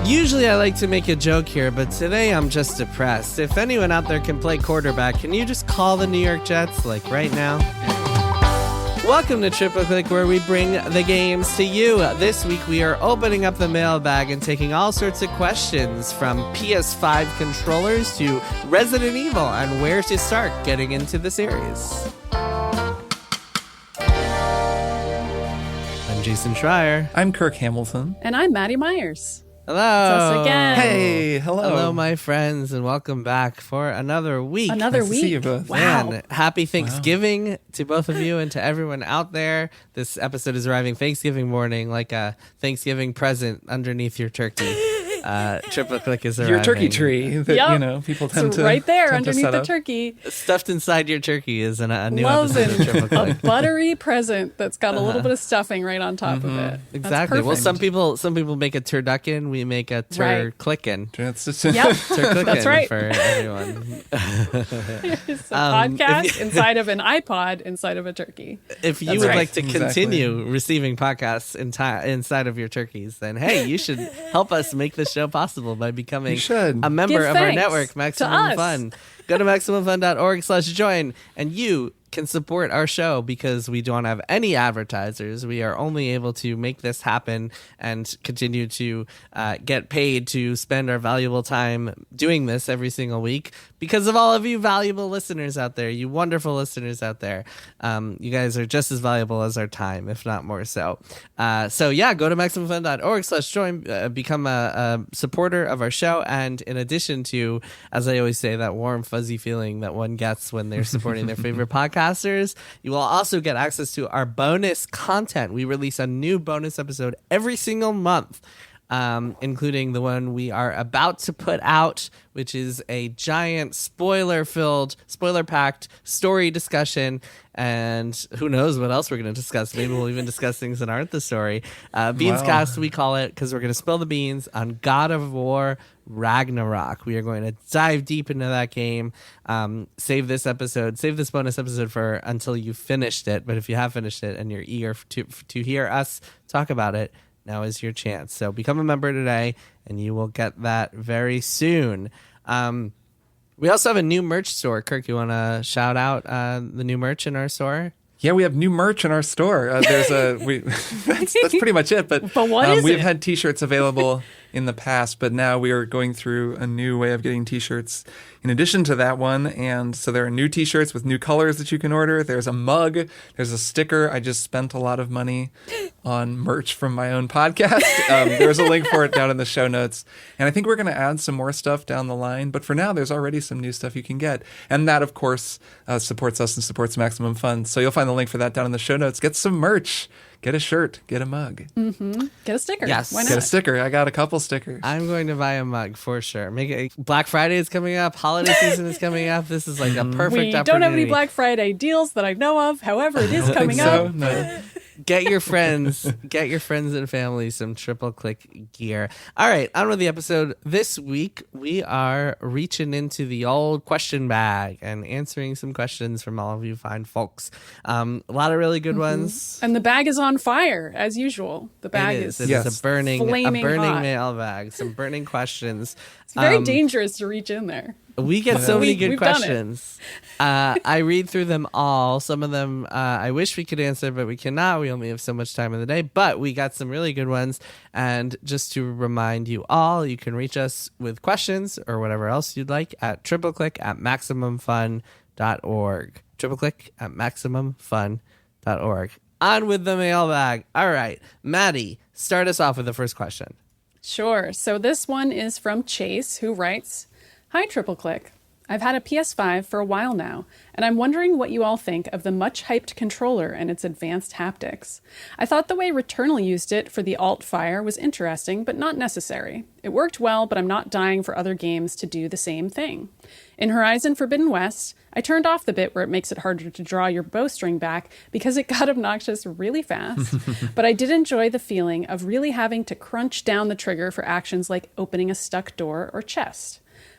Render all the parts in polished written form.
Usually I like to make a joke here, but today I'm just depressed. If anyone out there can play quarterback, can you just call the New York Jets, like right now? Welcome to Triple Click, where we bring the games to you. This week we are opening up the mailbag and taking all sorts of questions, from PS5 controllers to Resident Evil and where to start getting into the series. I'm Jason Schreier. I'm Kirk Hamilton. And I'm Maddy Myers. Hello. It's us again. Hey, hello. Hello, my friends, and welcome back for another week. Another Nice week. to see you both. Wow. Man, happy Thanksgiving to both of you and to everyone out there. This episode is arriving Thanksgiving morning, like a Thanksgiving present underneath your turkey. Triple Click is arriving. Your turkey tree that, Yep. people tend It's to right there tend to underneath set the up. turkey. Stuffed inside your turkey is a new Loves episode of Triple a Click. buttery present that's got a little bit of stuffing right on top of it. That's Exactly. Well, perfect. some people make a turducken. We make a Right. turclickin'. It's just, Yep. Turclickin' That's right. for everyone. It's a podcast inside of an iPod inside of a turkey. If you That's would right. like to Exactly. continue receiving podcasts inside of your turkeys, then hey, you should help us make this show possible by becoming You should. a member Give of our thanks network, to Maximum us. Fun. Go to MaximumFun.org/join, and you can support our show because we don't have any advertisers. We are only able to make this happen and continue to get paid to spend our valuable time doing this every single week because of all of you valuable listeners out there, you wonderful listeners out there. You guys are just as valuable as our time, if not more so. So yeah, go to MaximumFun.org/join, become a supporter of our show. And in addition to, as I always say, that warm, fuzzy feeling that one gets when they're supporting their favorite podcasters, you will also get access to our bonus content. We release a new bonus episode every single month, including the one we are about to put out, which is a giant spoiler-packed story discussion. And who knows what else we're going to discuss. Maybe we'll even discuss things that aren't the story. Beanscast, we call it, because we're going to spill the beans on God of War Ragnarok. We are going to dive deep into that game. Save this bonus episode for until you finished it. But if you have finished it and you're eager to hear us talk about it, now is your chance. So become a member today, and you will get that very soon. We also have a new merch store. Kirk, you want to shout out the new merch in our store? Yeah, we have new merch in our store. That's pretty much it. But what is we've it? had T-shirts available in the past, but now we are going through a new way of getting T-shirts in addition to that one. And so there are new T-shirts with new colors that you can order. There's a mug. There's a sticker. I just spent a lot of money on merch from my own podcast. There's a link for it down in the show notes. And I think we're going to add some more stuff down the line. But for now, there's already some new stuff you can get. And that, of course, supports us and supports Maximum Fun. So you'll find the link for that down in the show notes. Get some merch. Get a shirt. Get a mug. Mm-hmm. Get a sticker. Yes. Why not? Get a sticker. I got a couple stickers. I'm going to buy a mug for sure. Black Friday is coming up. Holiday season is coming up. This is like a perfect opportunity. We don't have any Black Friday deals that I know of. However, it is coming so. up. No. Get your friends and family some Triple Click gear. All right, on with the episode. This week, we are reaching into the old question bag and answering some questions from all of you fine folks. A lot of really good ones. And the bag is on fire, as usual. The bag It is is Yes. a burning flaming hot. mailbag, some burning questions. It's very dangerous to reach in there. We get so many good We've done it. questions. I read through them all. Some of them I wish we could answer, but we cannot. We only have so much time in the day. But we got some really good ones. And just to remind you all, you can reach us with questions or whatever else you'd like at tripleclick@maximumfun.org. Tripleclick@maximumfun.org. On with the mailbag. All right, Maddy, start us off with the first question. Sure. So this one is from Chase, who writes, "Hi, Triple Click. I've had a PS5 for a while now, and I'm wondering what you all think of the much-hyped controller and its advanced haptics. I thought the way Returnal used it for the alt-fire was interesting, but not necessary. It worked well, but I'm not dying for other games to do the same thing. In Horizon Forbidden West, I turned off the bit where it makes it harder to draw your bowstring back because it got obnoxious really fast, but I did enjoy the feeling of really having to crunch down the trigger for actions like opening a stuck door or chest.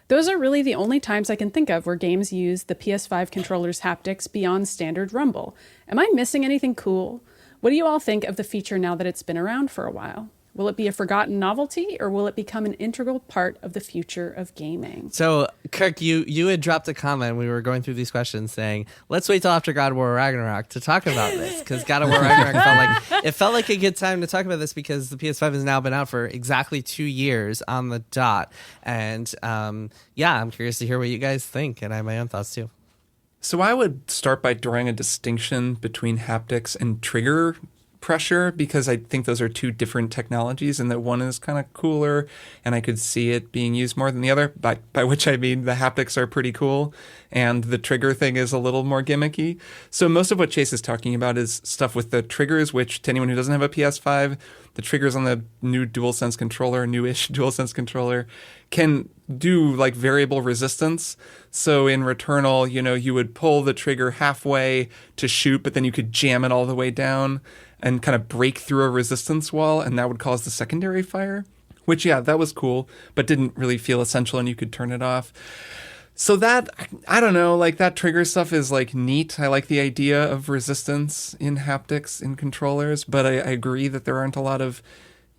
Those are really the only times I can think of where games use the PS5 controller's haptics beyond standard rumble. Am I missing anything cool? What do you all think of the feature now that it's been around for a while? Will it be a forgotten novelty, or will it become an integral part of the future of gaming? So, Kirk, you had dropped a comment. We were going through these questions saying, let's wait till after God of War Ragnarok to talk about this, because God of War Ragnarok felt like a good time to talk about this, because the PS5 has now been out for exactly 2 years on the dot. And I'm curious to hear what you guys think, and I have my own thoughts too. So I would start by drawing a distinction between haptics and trigger pressure, because I think those are two different technologies, and that one is kind of cooler and I could see it being used more than the other, by which I mean the haptics are pretty cool and the trigger thing is a little more gimmicky. So most of what Chase is talking about is stuff with the triggers, which to anyone who doesn't have a PS5, the triggers on the new DualSense controller, newish DualSense controller, can do like variable resistance. So in Returnal, you would pull the trigger halfway to shoot, but then you could jam it all the way down and kind of break through a resistance wall, and that would cause the secondary fire, which, that was cool, but didn't really feel essential, and you could turn it off. So that, I don't know, like that trigger stuff is like neat. I like the idea of resistance in haptics in controllers, but I agree that there aren't a lot of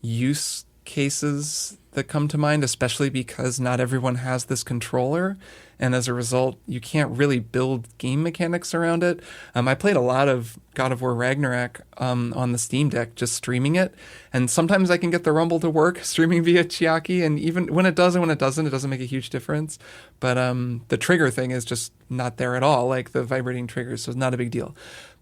use cases that come to mind, especially because not everyone has this controller. And as a result, you can't really build game mechanics around it. I played a lot of God of War Ragnarok on the Steam Deck, just streaming it. And sometimes I can get the rumble to work streaming via Chiaki. And even when it does and when it doesn't make a huge difference. But the trigger thing is just not there at all, like the vibrating triggers. So it's not a big deal.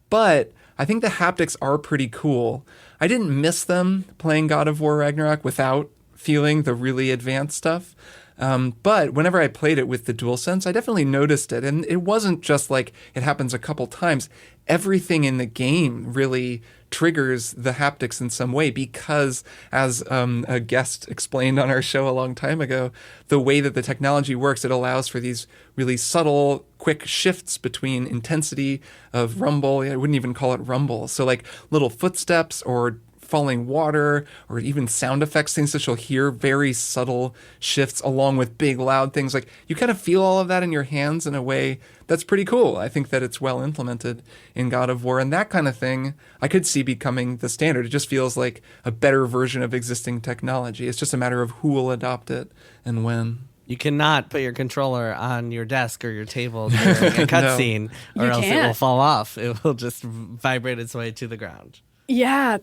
But I think the haptics are pretty cool. I didn't miss them playing God of War Ragnarok without feeling the really advanced stuff. But whenever I played it with the DualSense, I definitely noticed it. And it wasn't just like it happens a couple times. Everything in the game really triggers the haptics in some way, because as a guest explained on our show a long time ago, the way that the technology works, it allows for these really subtle, quick shifts between intensity of rumble. I wouldn't even call it rumble. So like little footsteps or falling water, or even sound effects, things that you'll hear, very subtle shifts along with big loud things. Like you kind of feel all of that in your hands in a way that's pretty cool. I think that it's well implemented in God of War, and that kind of thing I could see becoming the standard. It just feels like a better version of existing technology. It's just a matter of who will adopt it and when. You cannot put your controller on your desk or your table during a cutscene, or else it will fall off. It will just vibrate its way to the ground. Yeah,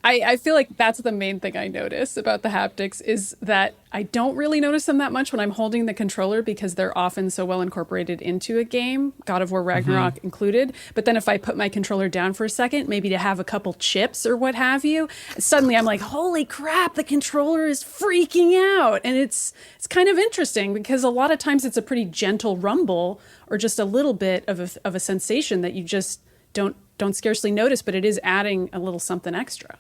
I feel like that's the main thing I notice about the haptics, is that I don't really notice them that much when I'm holding the controller, because they're often so well incorporated into a game, God of War Ragnarok included. But then if I put my controller down for a second, maybe to have a couple chips or what have you, suddenly I'm like, holy crap, the controller is freaking out. And it's kind of interesting, because a lot of times it's a pretty gentle rumble or just a little bit of a sensation that you just don't scarcely notice, but it is adding a little something extra.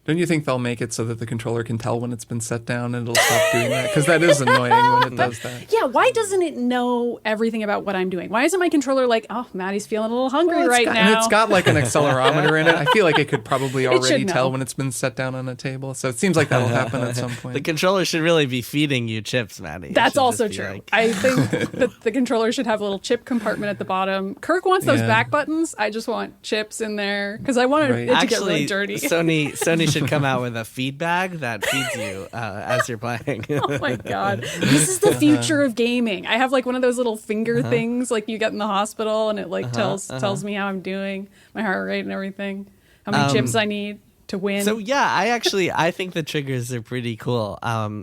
Don't you think they'll make it so that the controller can tell when it's been set down and it'll stop doing that? Because that is annoying when it does that. Yeah, why doesn't it know everything about what I'm doing? Why isn't my controller like, oh, Maddie's feeling a little hungry now? And it's got like an accelerometer in it. I feel like it could probably already tell when it's been set down on a table. So it seems like that'll happen at some point. The controller should really be feeding you chips, Maddie. That's also true. Like... I think that the controller should have a little chip compartment at the bottom. Kirk wants those back buttons. I just want chips in there, because I want it to get really dirty. Sony should come out with a feed bag that feeds you as you're playing. Oh my god, this is the future of gaming. I have like one of those little finger things like you get in the hospital, and it like tells me how I'm doing, my heart rate and everything, how many chips I need to win. So yeah, I think the triggers are pretty cool.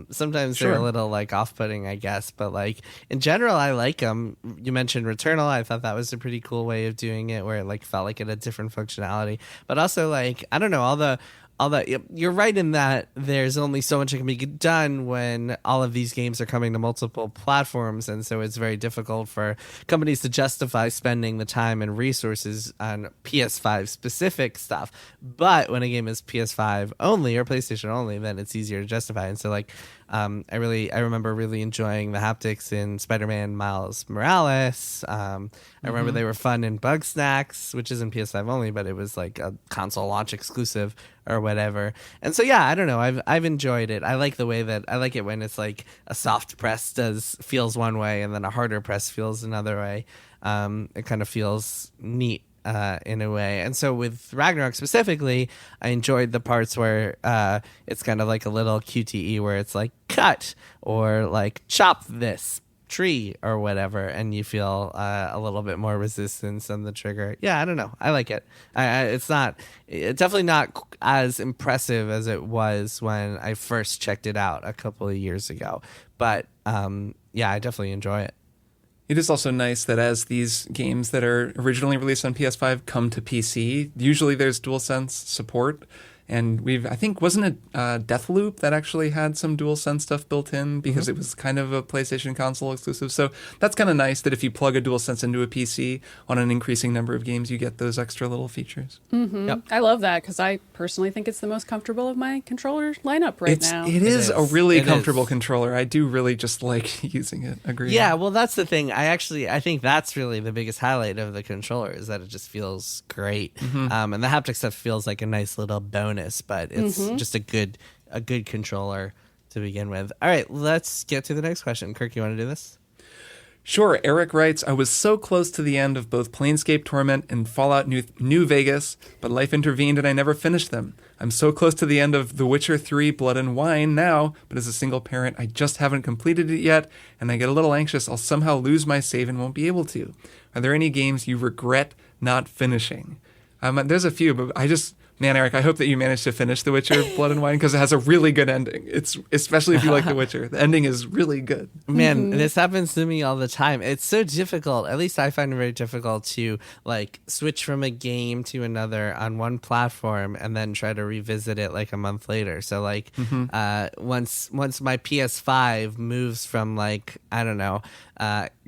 Sometimes they're a little like off-putting, I guess, but like in general I like them. You mentioned Returnal. I thought that was a pretty cool way of doing it, where it like felt like it had different functionality, but also like, I don't know, all that, you're right in that there's only so much that can be done when all of these games are coming to multiple platforms, and so it's very difficult for companies to justify spending the time and resources on PS5 specific stuff. But when a game is PS5 only or PlayStation only, then it's easier to justify. And so like I remember really enjoying the haptics in Spider-Man Miles Morales. I remember they were fun in Bug Snacks, which isn't PS5 only, but it was like a console launch exclusive or whatever. And so yeah, I don't know, I've enjoyed it. I like the way that I like it when it's like a soft press feels one way and then a harder press feels another way. It kind of feels neat. in a way. And so with Ragnarok specifically, I enjoyed the parts where it's kind of like a little QTE where it's like cut or like chop this tree or whatever, and you feel a little bit more resistance on the trigger. Yeah, I don't know. I like it. It's definitely not as impressive as it was when I first checked it out a couple of years ago. But yeah, I definitely enjoy it. It is also nice that as these games that are originally released on PS5 come to PC, usually there's DualSense support. And I think, wasn't it Deathloop that actually had some DualSense stuff built in because it was kind of a PlayStation console exclusive? So that's kind of nice that if you plug a DualSense into a PC on an increasing number of games, you get those extra little features. Mm-hmm. Yep. I love that because I personally think it's the most comfortable of my controller lineup now. It is a really comfortable controller. I do really just like using it. Agree. Yeah, well, that's the thing. I think that's really the biggest highlight of the controller is that it just feels great. And the haptic stuff feels like a nice little bonus. But it's just a good controller to begin with. All right, let's get to the next question. Kirk, you want to do this? Sure. Eric writes, I was so close to the end of both Planescape Torment and Fallout New Vegas, but life intervened and I never finished them. I'm so close to the end of The Witcher 3 Blood and Wine now, but as a single parent, I just haven't completed it yet, and I get a little anxious I'll somehow lose my save and won't be able to. Are there any games you regret not finishing? There's a few, but Man, Eric, I hope that you managed to finish The Witcher Blood and Wine because it has a really good ending. It's especially if you like The Witcher. The ending is really good. Man, this happens to me all the time. It's so difficult. At least I find it very difficult to like switch from a game to another on one platform and then try to revisit it like a month later. So like once my PS5 moves from like, I don't know,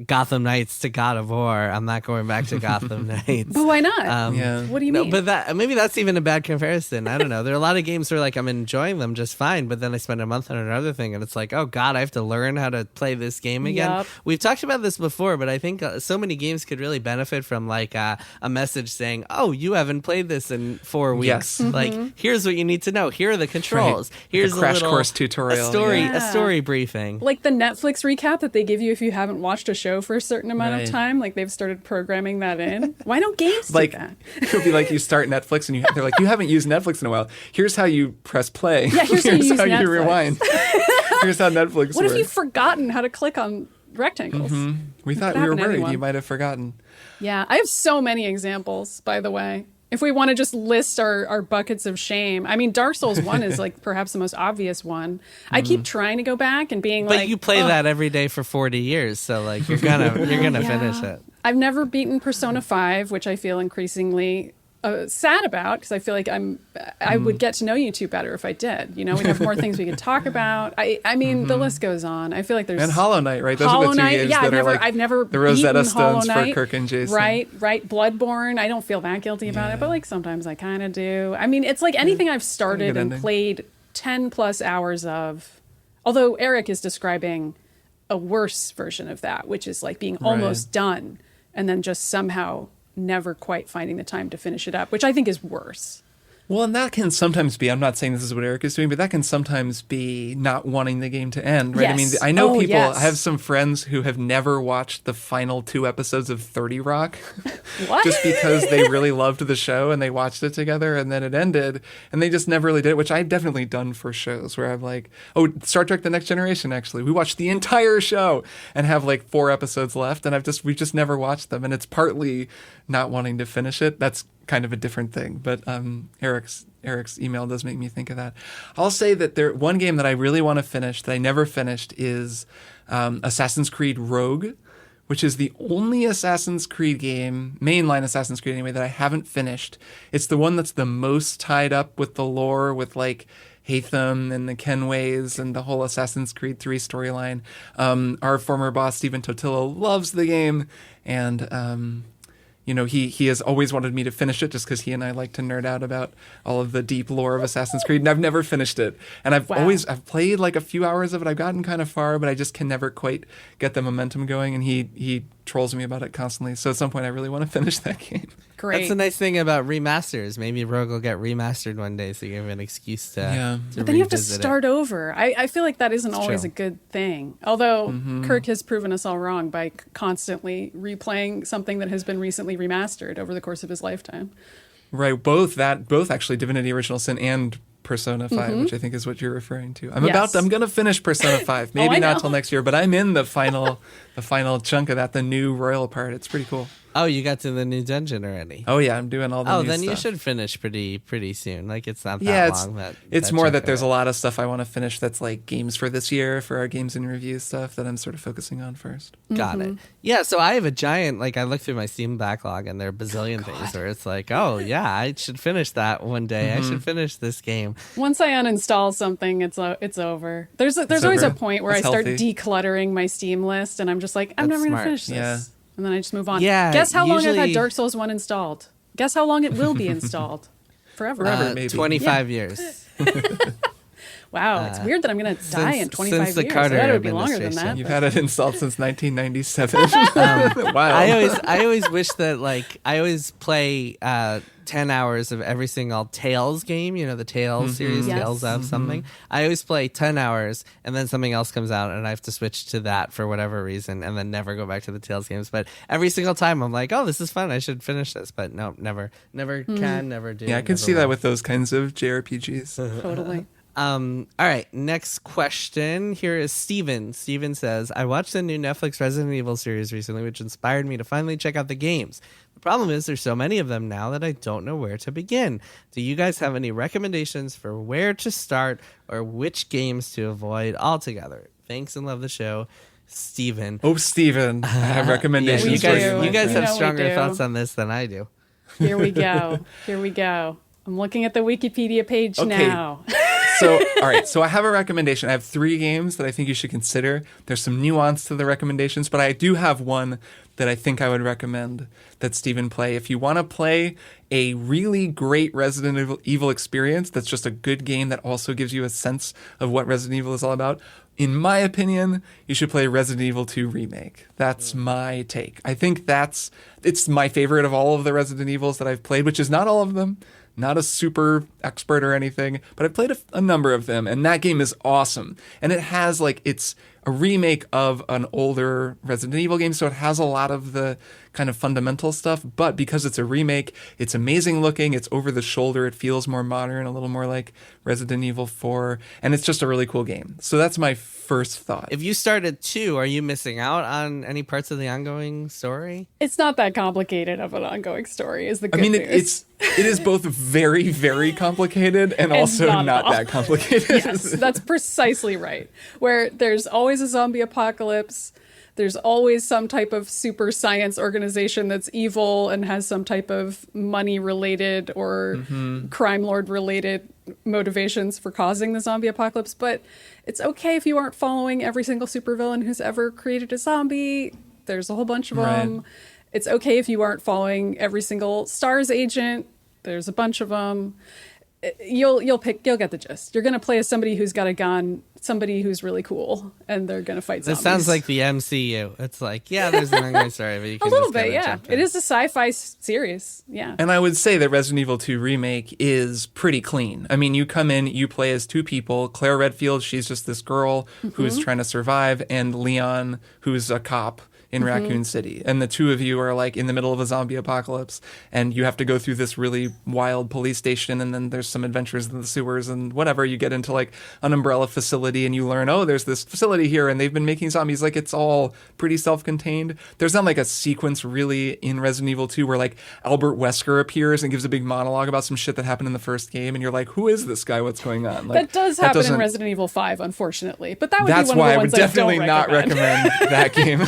Gotham Knights to God of War, I'm not going back to Gotham Knights. But why not? What do you mean? But maybe that's even a bad comparison. I don't know. There are a lot of games where like I'm enjoying them just fine, but then I spend a month on another thing and it's like, oh God, I have to learn how to play this game again. Yep. We've talked about this before, but I think so many games could really benefit from like a message saying, oh, you haven't played this in 4 weeks. Yes. Like, here's what you need to know. Here are the controls. Right. Here's a crash little, course tutorial. A story briefing. Like the Netflix recap that they give you if you haven't watched a show for a certain amount of time. Like they've started programming that in. Why don't games do that? It'll be like you start Netflix and they're like, you haven't used Netflix in a while. Here's how you press play. Yeah, here's how you rewind. Here's how Netflix works. What if you've forgotten how to click on rectangles? We thought we were worried you might have forgotten. Yeah, I have so many examples, by the way. If we want to just list our buckets of shame, I mean, Dark Souls 1 is like perhaps the most obvious one. I keep trying to go back and being but you play that every day for 40 years, so like you're gonna finish it. I've never beaten Persona 5, which I feel increasingly sad about because I feel like I would get to know you two better if I did. You know, we'd have more things we could talk about. I mean, the list goes on. I feel like there's and Hollow Knight, right? Those are the two games that I've never the Rosetta Stones for Kirk and Jason. Right. Bloodborne. I don't feel that guilty about it, but like sometimes I kind of do. I mean, it's like anything I've started and played 10 plus hours of. Although Eric is describing a worse version of that, which is like being almost done and then just somehow never quite finding the time to finish it up, which I think is worse. Well, and that can sometimes be, I'm not saying this is what Eric is doing, but that can sometimes be not wanting the game to end, right? Yes. I mean, I know people, I have some friends who have never watched the final 2 episodes of 30 Rock. What? Just because they really loved the show and they watched it together and then it ended and they just never really did it, which I've definitely done for shows where I'm like, oh, Star Trek The Next Generation, actually. We watched the entire show and have like 4 episodes left and we've just never watched them. And it's partly not wanting to finish it. That's kind of a different thing, but Eric's email does make me think of that. I'll say that one game that I really want to finish that I never finished is Assassin's Creed Rogue, which is the only Assassin's Creed game, mainline Assassin's Creed anyway, that I haven't finished. It's the one that's the most tied up with the lore, with like Haytham and the Kenways and the whole Assassin's Creed 3 storyline. Our former boss, Stephen Totillo, loves the game, and you know, he has always wanted me to finish it just because he and I like to nerd out about all of the deep lore of Assassin's Creed, and I've never finished it. And I've played like a few hours of it. I've gotten kind of far, but I just can never quite get the momentum going. And he trolls me about it constantly. So at some point, I really want to finish that game. Great. That's the nice thing about remasters. Maybe Rogue will get remastered one day, so you have an excuse to. But then you have to revisit start over. I feel like that isn't It's always true. a good thing. Although Kirk has proven us all wrong by constantly replaying something that has been recently remastered over the course of his lifetime. Right. Both actually Divinity Original Sin and Persona 5, which I think is what you're referring to. I'm going to finish Persona 5. Maybe not till next year, but I'm in the final chunk of that, the new royal part. It's pretty cool. Oh, you got to the new dungeon already. Oh yeah, I'm doing all the new then stuff. you should finish pretty soon. Like it's not that long. It's more that there's a lot of stuff I want to finish that's like games for this year, for our games and review stuff that I'm sort of focusing on first. Got it. Yeah, so I have a giant, like I look through my Steam backlog and there are bazillion things where it's like, oh yeah, I should finish that one day. I should finish this game. Once I uninstall something, it's over. There's always a point where That's I start healthy. decluttering my Steam list and I'm just like, I'm That's never going to smart. finish this. Yeah. And then I just move on. Yeah, Guess how long I've usually- had Dark Souls 1 installed? Guess how long it will be installed? Forever. maybe. 25 years. Wow, it's weird that I'm going to die in 25 since the years. Carter I thought it would be longer than administration. that. You've but- had it installed since 1997. Wow. I always wish that like I always play 10 hours of every single Tales game, the Tales series, Yes. Tales of something. I always play 10 hours and then something else comes out and I have to switch to that for whatever reason and then never go back to the Tales games. But every single time I'm like, oh, this is fun. I should finish this. But no, never can, never do. Yeah, I can never see that will. with those kinds of JRPGs. Totally. All right, next question. Here is Steven. Steven says, I watched the new Netflix Resident Evil series recently, which inspired me to finally check out the games. The problem is there's so many of them now that I don't know where to begin. Do you guys have any recommendations for where to start or which games to avoid altogether? Thanks and love the show, Steven. Oh, Steven, I have recommendations you for guys, you. you guys have You know we stronger do. thoughts on this than I do. Here we go. Here we go. I'm looking at the Wikipedia page Okay. now. So, all right. So I have a recommendation. I have 3 games that I think you should consider. There's some nuance to the recommendations, but I do have one that I think I would recommend that Steven play. If you want to play a really great Resident Evil experience, that's just a good game that also gives you a sense of what Resident Evil is all about, in my opinion, you should play Resident Evil 2 Remake. That's my take. I think it's my favorite of all of the Resident Evils that I've played, which is not all of them. Not a super expert or anything, but I've played a number of them, and that game is awesome. And it has, it's a remake of an older Resident Evil game, so it has a lot of the kind of fundamental stuff, but because it's a remake, it's amazing looking, it's over the shoulder, it feels more modern, a little more like Resident Evil 4, and it's just a really cool game. So that's my first thought. If you started 2, are you missing out on any parts of the ongoing story? It's not that complicated of an ongoing story, is the good I mean, news. it is both very, very complicated and also not at not all. that complicated. Yes, that's precisely right. Where there's always a zombie apocalypse, there's always some type of super science organization that's evil and has some type of money related or crime lord related motivations for causing the zombie apocalypse. But it's okay if you aren't following every single supervillain who's ever created a zombie. There's a whole bunch of them. Right. It's okay if you aren't following every single STARS agent. There's a bunch of them. You'll get the gist. You're going to play as somebody who's got a gun, somebody who's really cool, and they're going to fight zombies. This sounds like the MCU. It's like, yeah, there's an ongoing story, but you a can little just bit, kinda yeah. jump in. It is a sci-fi series, yeah. And I would say that Resident Evil 2 Remake is pretty clean. I mean, you come in, you play as 2 people. Claire Redfield, she's just this girl who's trying to survive, and Leon, who's a cop in Raccoon City. And the 2 of you are in the middle of a zombie apocalypse, and you have to go through this really wild police station, and then there's some adventures in the sewers and whatever. You get into an umbrella facility, and you learn, oh, there's this facility here, and they've been making zombies. It's all pretty self-contained. There's not a sequence really in Resident Evil 2 where Albert Wesker appears and gives a big monologue about some shit that happened in the first game, and you're like, who is this guy? What's going on? That does happen in doesn't- Resident Evil 5, unfortunately. But that would That's be one why of I the would ones definitely I don't not recommend that game.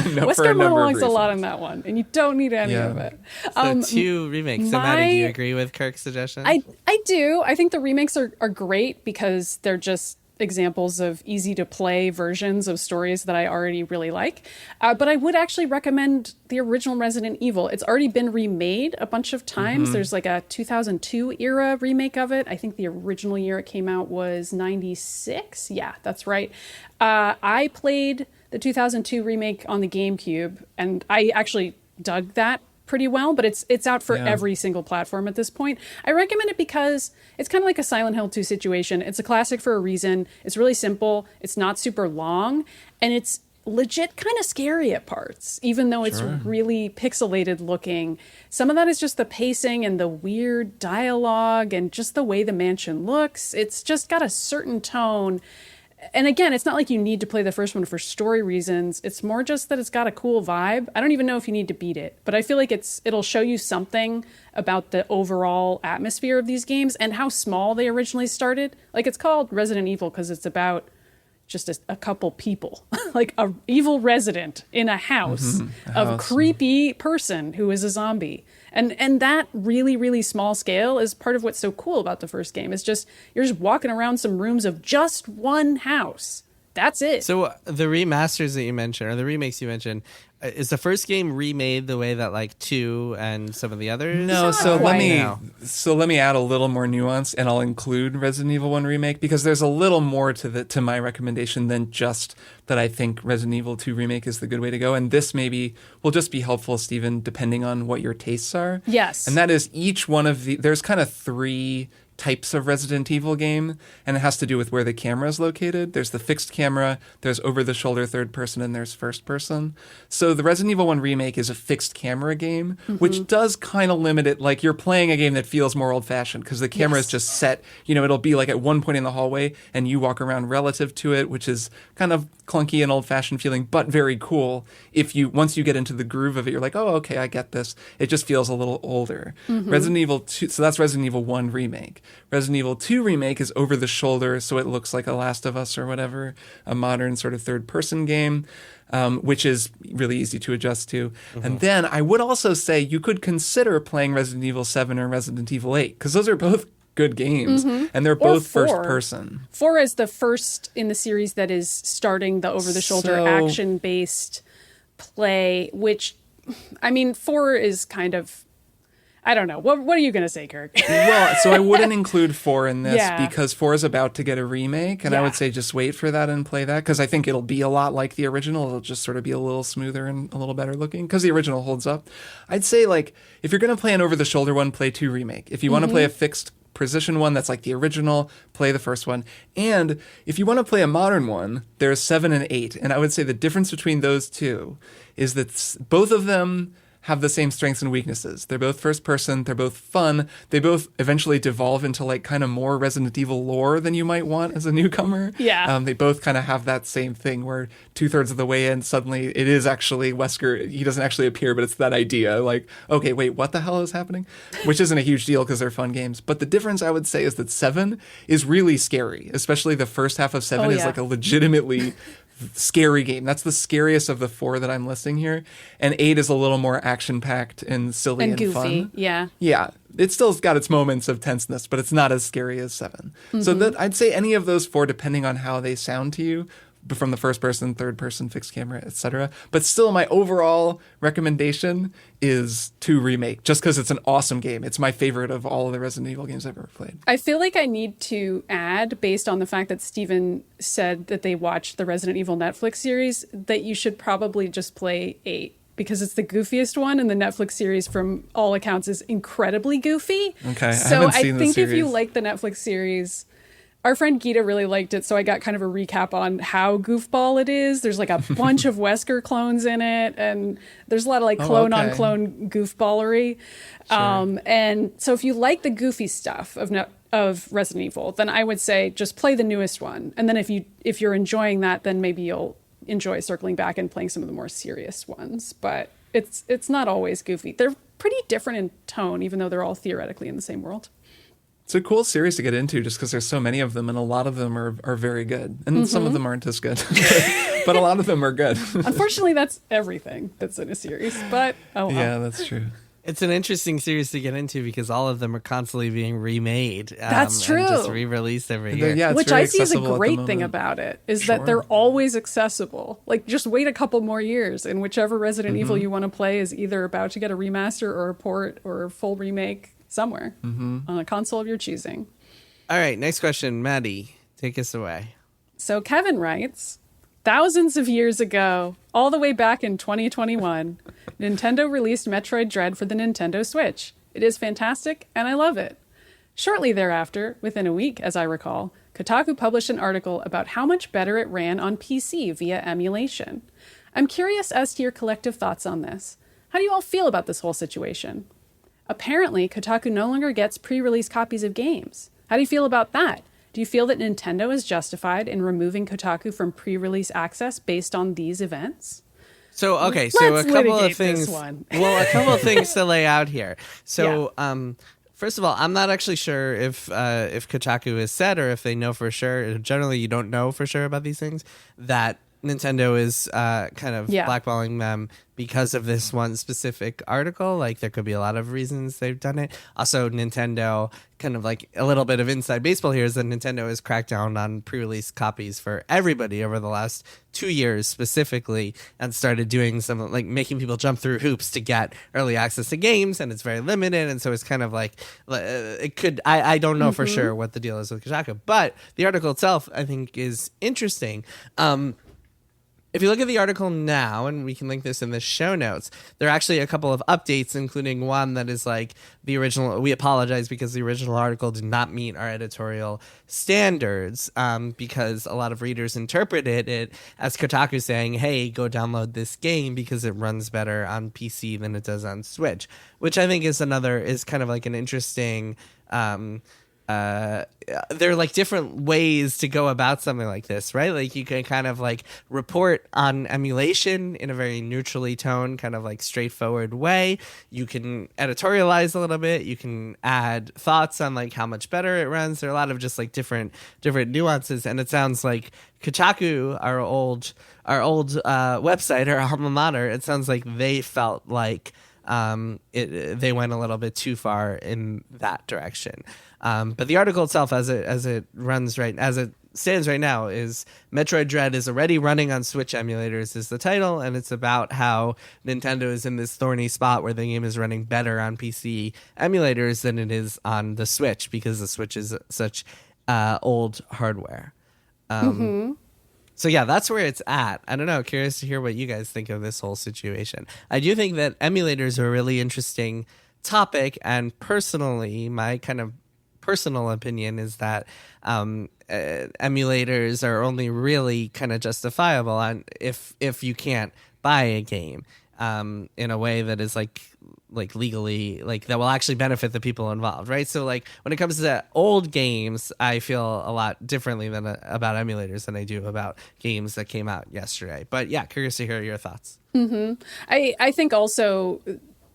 No, for Wesker a number of monologues a lot reasons. in that one, and you don't need any of it. So 2 remakes. So Maddie, do you my- agree with Kirk's suggestion? I do. I think the remakes are great because they're just examples of easy to play versions of stories that I already really like. But I would actually recommend the original Resident Evil. It's already been remade a bunch of times. There's like a 2002 era remake of it. I think the original year it came out was 96. Yeah, that's right. I played the 2002 remake on the GameCube, and I actually dug that pretty well, but it's out for every single platform at this point. I recommend it because it's kind of like a Silent Hill 2 situation. It's a classic for a reason. It's really simple. It's not super long, and it's legit kind of scary at parts, even though it's really pixelated looking. Some of that is just the pacing and the weird dialogue and just the way the mansion looks. It's just got a certain tone. And again, it's not like you need to play the first one for story reasons. It's more just that it's got a cool vibe. I don't even know if you need to beat it, but I feel like it'll show you something about the overall atmosphere of these games and how small they originally started. Like, it's called Resident Evil because it's about just a couple people, like a evil resident in a house of a creepy person who is a zombie. And that really, really small scale is part of what's so cool about the first game. It's just, you're just walking around some rooms of just one house. That's it. So the remasters that you mentioned, or the remakes you mentioned, is the first game remade the way that like 2 and some of the others? No, so let me add a little more nuance, and I'll include Resident Evil 1 remake because there's a little more to my recommendation than just that I think Resident Evil 2 remake is the good way to go. And this maybe will just be helpful, Stephen, depending on what your tastes are. Yes. And that is each one of there's kind of 3 types of Resident Evil game, and it has to do with where the camera is located. There's the fixed camera, there's over-the-shoulder third person, and there's first person. So the Resident Evil 1 remake is a fixed camera game, which does kind of limit it. Like, you're playing a game that feels more old-fashioned because the camera is just set. You know, it'll be like at one point in the hallway, and you walk around relative to it, which is kind of clunky and old-fashioned feeling, but very cool. Once you get into the groove of it, you're like, oh, okay, I get this. It just feels a little older. Resident Evil 2, so that's Resident Evil 1 remake. Resident Evil 2 remake is over the shoulder, so it looks like a Last of Us or whatever, a modern sort of third-person game, which is really easy to adjust to. And then I would also say you could consider playing Resident Evil 7 or Resident Evil 8, because those are both good games, and they're both first-person. 4 is the first in the series that is starting the over-the-shoulder action-based play, which, I mean, 4 is kind of... I don't know. What are you going to say, Kirk? Well, so I wouldn't include 4 in this because 4 is about to get a remake, and I would say just wait for that and play that, because I think it'll be a lot like the original. It'll just sort of be a little smoother and a little better looking, because the original holds up. I'd say, like, if you're going to play an over-the-shoulder one, play 2 remake. If you want to play a fixed precision one that's like the original, play the first one. And if you want to play a modern one, there's 7 and 8. And I would say the difference between those two is that both of them have the same strengths and weaknesses. They're both first person, they're both fun, they both eventually devolve into like kind of more Resident Evil lore than you might want as a newcomer. Yeah. They both kind of have that same thing where 2/3 of the way in, suddenly it is actually Wesker. He doesn't actually appear, but it's that idea like, okay, wait, what the hell is happening? Which isn't a huge deal because they're fun games. But the difference I would say is that 7 is really scary, especially the first half of 7 is like a legitimately scary game. That's the scariest of the 4 that I'm listing here. And 8 is a little more action-packed and silly and goofy. Fun. Yeah. Yeah. It's still got its moments of tenseness, but it's not as scary as 7. So I'd say any of those 4, depending on how they sound to you, from the first person, third person, fixed camera, etc. But still, my overall recommendation is 2 remake, just because it's an awesome game. It's my favorite of all of the Resident Evil games I've ever played. I feel like I need to add, based on the fact that Steven said that they watched the Resident Evil Netflix series, that you should probably just play 8. Because it's the goofiest one, and the Netflix series, from all accounts, is incredibly goofy. Okay, so I think if you like the Netflix series, our friend Gita really liked it, so I got kind of a recap on how goofball it is. There's like a bunch of Wesker clones in it, and there's a lot of like clone-on-clone goofballery. Sure. And so if you like the goofy stuff of Resident Evil, then I would say just play the newest one. And then if you're enjoying that, then maybe you'll enjoy circling back and playing some of the more serious ones. But it's not always goofy. They're pretty different in tone, even though they're all theoretically in the same world. It's a cool series to get into just because there's so many of them, and a lot of them are very good. And some of them aren't as good, but a lot of them are good. Unfortunately, that's everything that's in a series, but oh well. Yeah, that's true. It's an interesting series to get into because all of them are constantly being remade. That's true. And just re-released every year. Yeah, it's Which very I see as a accessible at the great thing moment. about it, is that they're always accessible. Like, just wait a couple more years, and whichever Resident Evil you want to play is either about to get a remaster or a port or a full remake somewhere on a console of your choosing. All right, next question. Maddy, take us away. So Kevin writes, thousands of years ago, all the way back in 2021, Nintendo released Metroid Dread for the Nintendo Switch. It is fantastic, and I love it. Shortly thereafter, within a week, as I recall, Kotaku published an article about how much better it ran on PC via emulation. I'm curious as to your collective thoughts on this. How do you all feel about this whole situation? Apparently, Kotaku no longer gets pre-release copies of games. How do you feel about that? Do you feel that Nintendo is justified in removing Kotaku from pre-release access based on these events? So, okay, so Let's a couple of litigate things. this one. Well, a couple of things to lay out here. So, first of all, I'm not actually sure if Kotaku is said or if they know for sure. Generally, you don't know for sure about these things, that Nintendo is kind of blackballing them because of this one specific article. Like, there could be a lot of reasons they've done it. Also, Nintendo, kind of like a little bit of inside baseball here, is that Nintendo has cracked down on pre-release copies for everybody over the last 2 years specifically, and started doing some, like, making people jump through hoops to get early access to games, and it's very limited. And so it's kind of like, it could, I don't know for sure what the deal is with Kotaku, but the article itself, I think, is interesting. If you look at the article now, and we can link this in the show notes, there are actually a couple of updates, including one that is like the original. We apologize because the original article did not meet our editorial standards, because a lot of readers interpreted it as Kotaku saying, hey, go download this game because it runs better on PC than it does on Switch, which I think is kind of like an interesting... there are like different ways to go about something like this, right? Like, you can kind of like report on emulation in a very neutrally toned, kind of like straightforward way. You can editorialize a little bit. You can add thoughts on like how much better it runs. There are a lot of just like different nuances. And it sounds like Kotaku, our old website, our alma mater, it sounds like they felt like they went a little bit too far in that direction. But the article itself, as it stands right now, is Metroid Dread is already running on Switch emulators is the title, and it's about how Nintendo is in this thorny spot where the game is running better on PC emulators than it is on the Switch, because the Switch is such old hardware. So yeah, that's where it's at. I don't know. Curious to hear what you guys think of this whole situation. I do think that emulators are a really interesting topic, and personally, my kind of personal opinion is that emulators are only really kind of justifiable on if you can't buy a game in a way that is like legally, like, that will actually benefit the people involved, right? So like, when it comes to old games, I feel a lot differently about emulators than I do about games that came out yesterday. But yeah, curious to hear your thoughts. I think also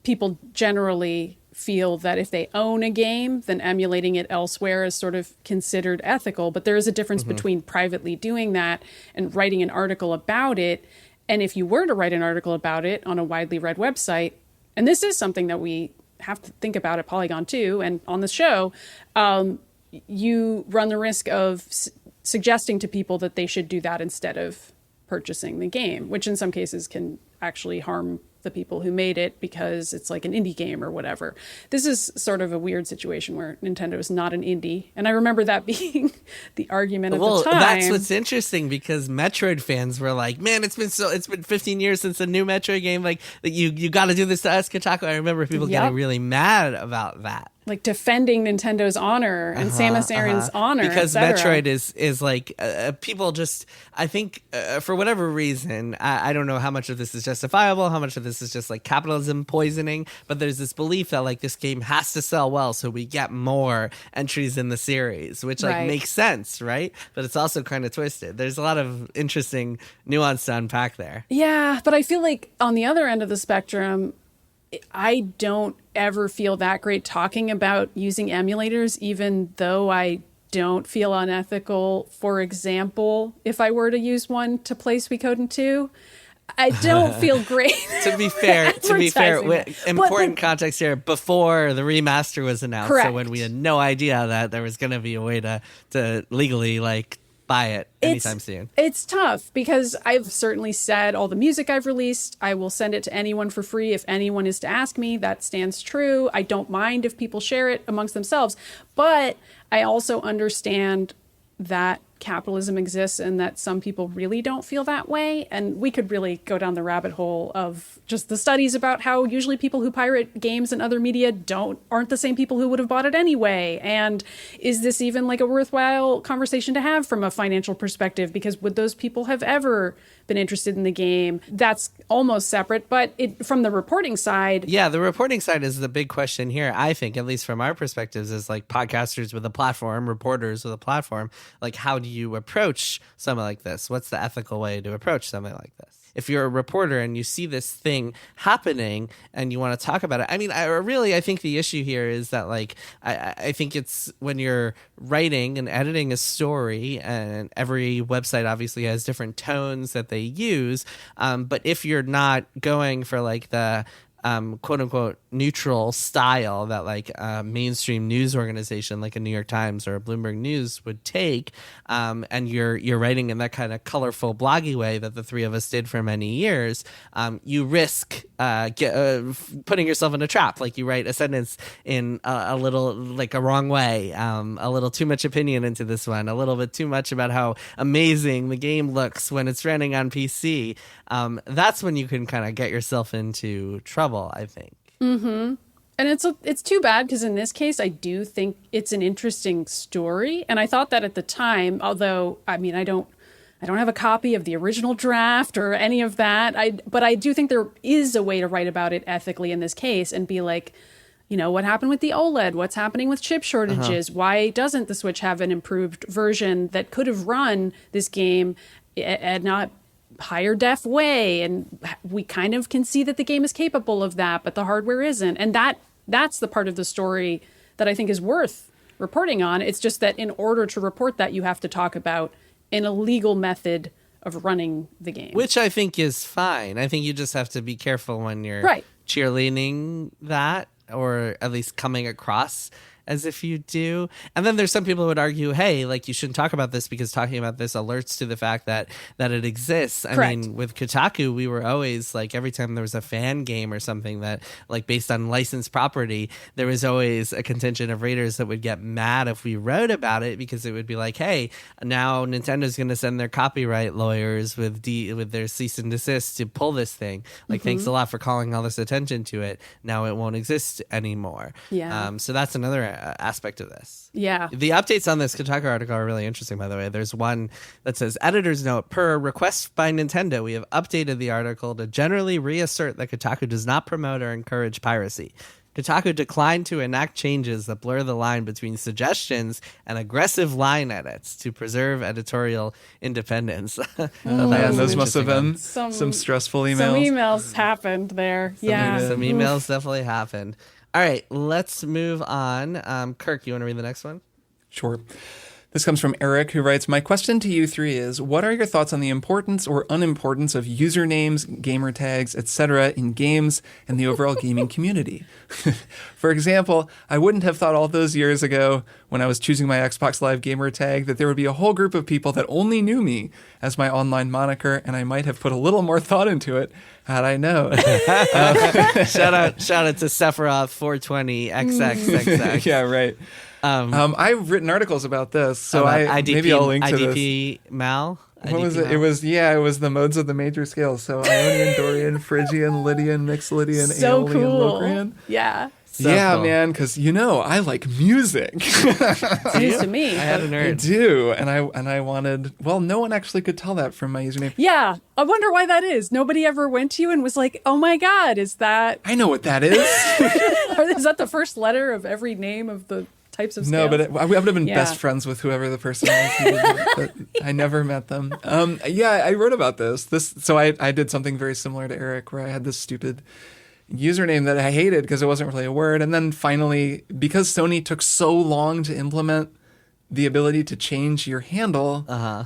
people generally feel that if they own a game, then emulating it elsewhere is sort of considered ethical. But there is a difference between privately doing that and writing an article about it. And if you were to write an article about it on a widely read website, and this is something that we have to think about at Polygon too, and on the show, you run the risk of suggesting to people that they should do that instead of purchasing the game, which in some cases can actually harm the people who made it because it's like an indie game or whatever. This is sort of a weird situation where Nintendo is not an indie. And I remember that being the argument at the time. That's what's interesting, because Metroid fans were like, man, it's been 15 years since a new Metroid game. Like, you got to do this to us, Kotaku. I remember people getting really mad about that. Like defending Nintendo's honor and Samus Aran's honor, because Metroid is like people just, I think for whatever reason, I don't know how much of this is justifiable, how much of this is just like capitalism poisoning, but there's this belief that like this game has to sell well so we get more entries in the series, which like makes sense, right? But it's also kind of twisted. There's a lot of interesting nuance to unpack there. Yeah, but I feel like on the other end of the spectrum, I don't ever feel that great talking about using emulators, even though I don't feel unethical. For example, if I were to use one to play Suikoden 2, I don't feel great. To be fair, advertising it. important context here. Before the remaster was announced, Correct. so when we had no idea that there was going to be a way to legally buy it anytime soon. It's tough because I've certainly said all the music I've released, I will send it to anyone for free if anyone is to ask me. That stands true. I don't mind if people share it amongst themselves, but I also understand that capitalism exists and that some people really don't feel that way. And we could really go down the rabbit hole of just the studies about how usually people who pirate games and other media aren't the same people who would have bought it anyway. And is this even a worthwhile conversation to have from a financial perspective? Because would those people have ever been interested in the game? That's almost separate, but from the reporting side. Yeah, the reporting side is the big question here, I think, at least from our perspectives, is podcasters with a platform, reporters with a platform. How do you approach something like this? What's the ethical way to approach something like this? If you're a reporter and you see this thing happening and you want to talk about it, I think the issue here is that I think it's when you're writing and editing a story, and every website obviously has different tones that they use. But if you're not going for the quote unquote neutral style that a mainstream news organization like a New York Times or a Bloomberg News would take, and you're writing in that kind of colorful bloggy way that the three of us did for many years, you risk putting yourself in a trap. You write a sentence in a little a wrong way, a little too much opinion into this one, a little bit too much about how amazing the game looks when it's running on PC. That's when you can kind of get yourself into trouble, I think. Mm-hmm. And it's too bad because in this case, I do think it's an interesting story. And I thought that at the time, although, I don't have a copy of the original draft or any of that. But I do think there is a way to write about it ethically in this case and be what happened with the OLED? What's happening with chip shortages? Why doesn't the Switch have an improved version that could have run this game at not higher def way? And we kind of can see that the game is capable of that, but the hardware isn't. And that's the part of the story that I think is worth reporting on. It's just that in order to report that, you have to talk about an illegal method of running the game. Which I think is fine. I think you just have to be careful when you're cheerleading that, or at least coming across as if you do. And then there's some people who would argue, hey, you shouldn't talk about this because talking about this alerts to the fact that it exists. Correct. With Kotaku, we were always every time there was a fan game or something that based on licensed property, there was always a contingent of readers that would get mad if we wrote about it, because it would be hey, now Nintendo's going to send their copyright lawyers with their cease and desist to pull this thing. Thanks a lot for calling all this attention to it. Now it won't exist anymore. Yeah. So that's another aspect of this. Yeah. The updates on this Kotaku article are really interesting, by the way. There's one that says, editor's note, per request by Nintendo, we have updated the article to generally reassert that Kotaku does not promote or encourage piracy. Kotaku declined to enact changes that blur the line between suggestions and aggressive line edits to preserve editorial independence. Those must have been some stressful emails. Some emails happened there. Some emails definitely happened. All right, let's move on. Kirk, you want to read the next one? Sure. This comes from Eric, who writes, my question to you three is, what are your thoughts on the importance or unimportance of usernames, gamer tags, etc. in games and the overall gaming community? For example, I wouldn't have thought all those years ago when I was choosing my Xbox Live gamer tag that there would be a whole group of people that only knew me as my online moniker, and I might have put a little more thought into it had I known. Shout out to Sephiroth 420 XXXX. Yeah, right. I've written articles about this, so maybe I'll link to this. IDP Mal? What was it? It was the modes of the major scales. So Ionian, Dorian, Phrygian, Lydian, Mixolydian, so Aeolian, cool. Locrian. Yeah. So yeah, cool. man, because I like music. News to me. I had a nerd. I do, and I wanted. Well, no one actually could tell that from my username. Yeah, I wonder why that is. Nobody ever went to you and was like, "Oh my God, is that?" I know what that is. Or is that the first letter of every name of the types of scales? No, but I would have been best friends with whoever the person was who did it, but I never met them. I wrote about this. So I did something very similar to Eric, where I had this stupid username that I hated because it wasn't really a word. And then finally, because Sony took so long to implement the ability to change your handle.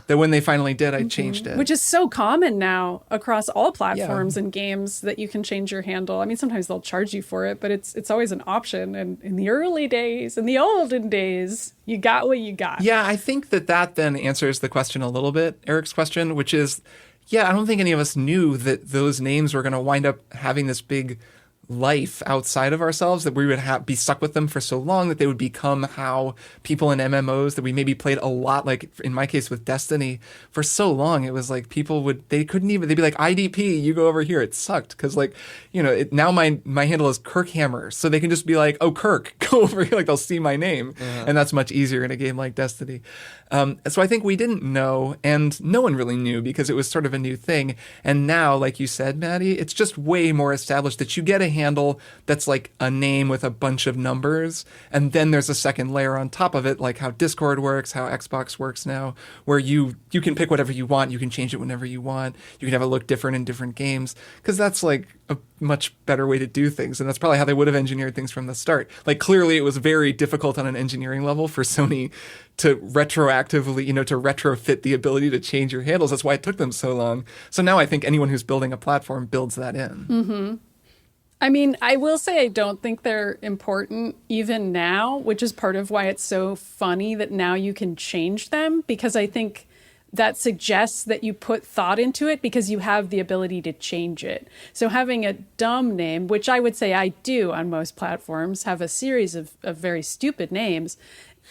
That when they finally did, I changed it. Which is so common now across all platforms and games that you can change your handle. I mean, sometimes they'll charge you for it, but it's always an option. And in the early days, in the olden days, you got what you got. Yeah, I think that then answers the question a little bit, Eric's question, which is, I don't think any of us knew that those names were going to wind up having this big life outside of ourselves, that we would be stuck with them for so long, that they would become how people in MMOs that we maybe played a lot, like in my case with Destiny, for so long. It was like they'd be like, IDP, you go over here. It sucked because now my handle is Kirk Hammer, so they can just be like, oh, Kirk, go over here. Like they'll see my name, and that's much easier in a game like Destiny. So I think we didn't know, and no one really knew because it was sort of a new thing. And now, like you said, Maddy, it's just way more established that you get a handle that's like a name with a bunch of numbers, and then there's a second layer on top of it, like how Discord works, how Xbox works now, where you can pick whatever you want, you can change it whenever you want, you can have it look different in different games, because that's like a much better way to do things, and that's probably how they would have engineered things from the start. Like clearly it was very difficult on an engineering level for Sony to retroactively, to retrofit the ability to change your handles. That's why it took them so long. So now I think anyone who's building a platform builds that in. I mean, I will say I don't think they're important even now, which is part of why it's so funny that now you can change them, because I think that suggests that you put thought into it because you have the ability to change it. So having a dumb name, which I would say I do on most platforms, have a series of very stupid names.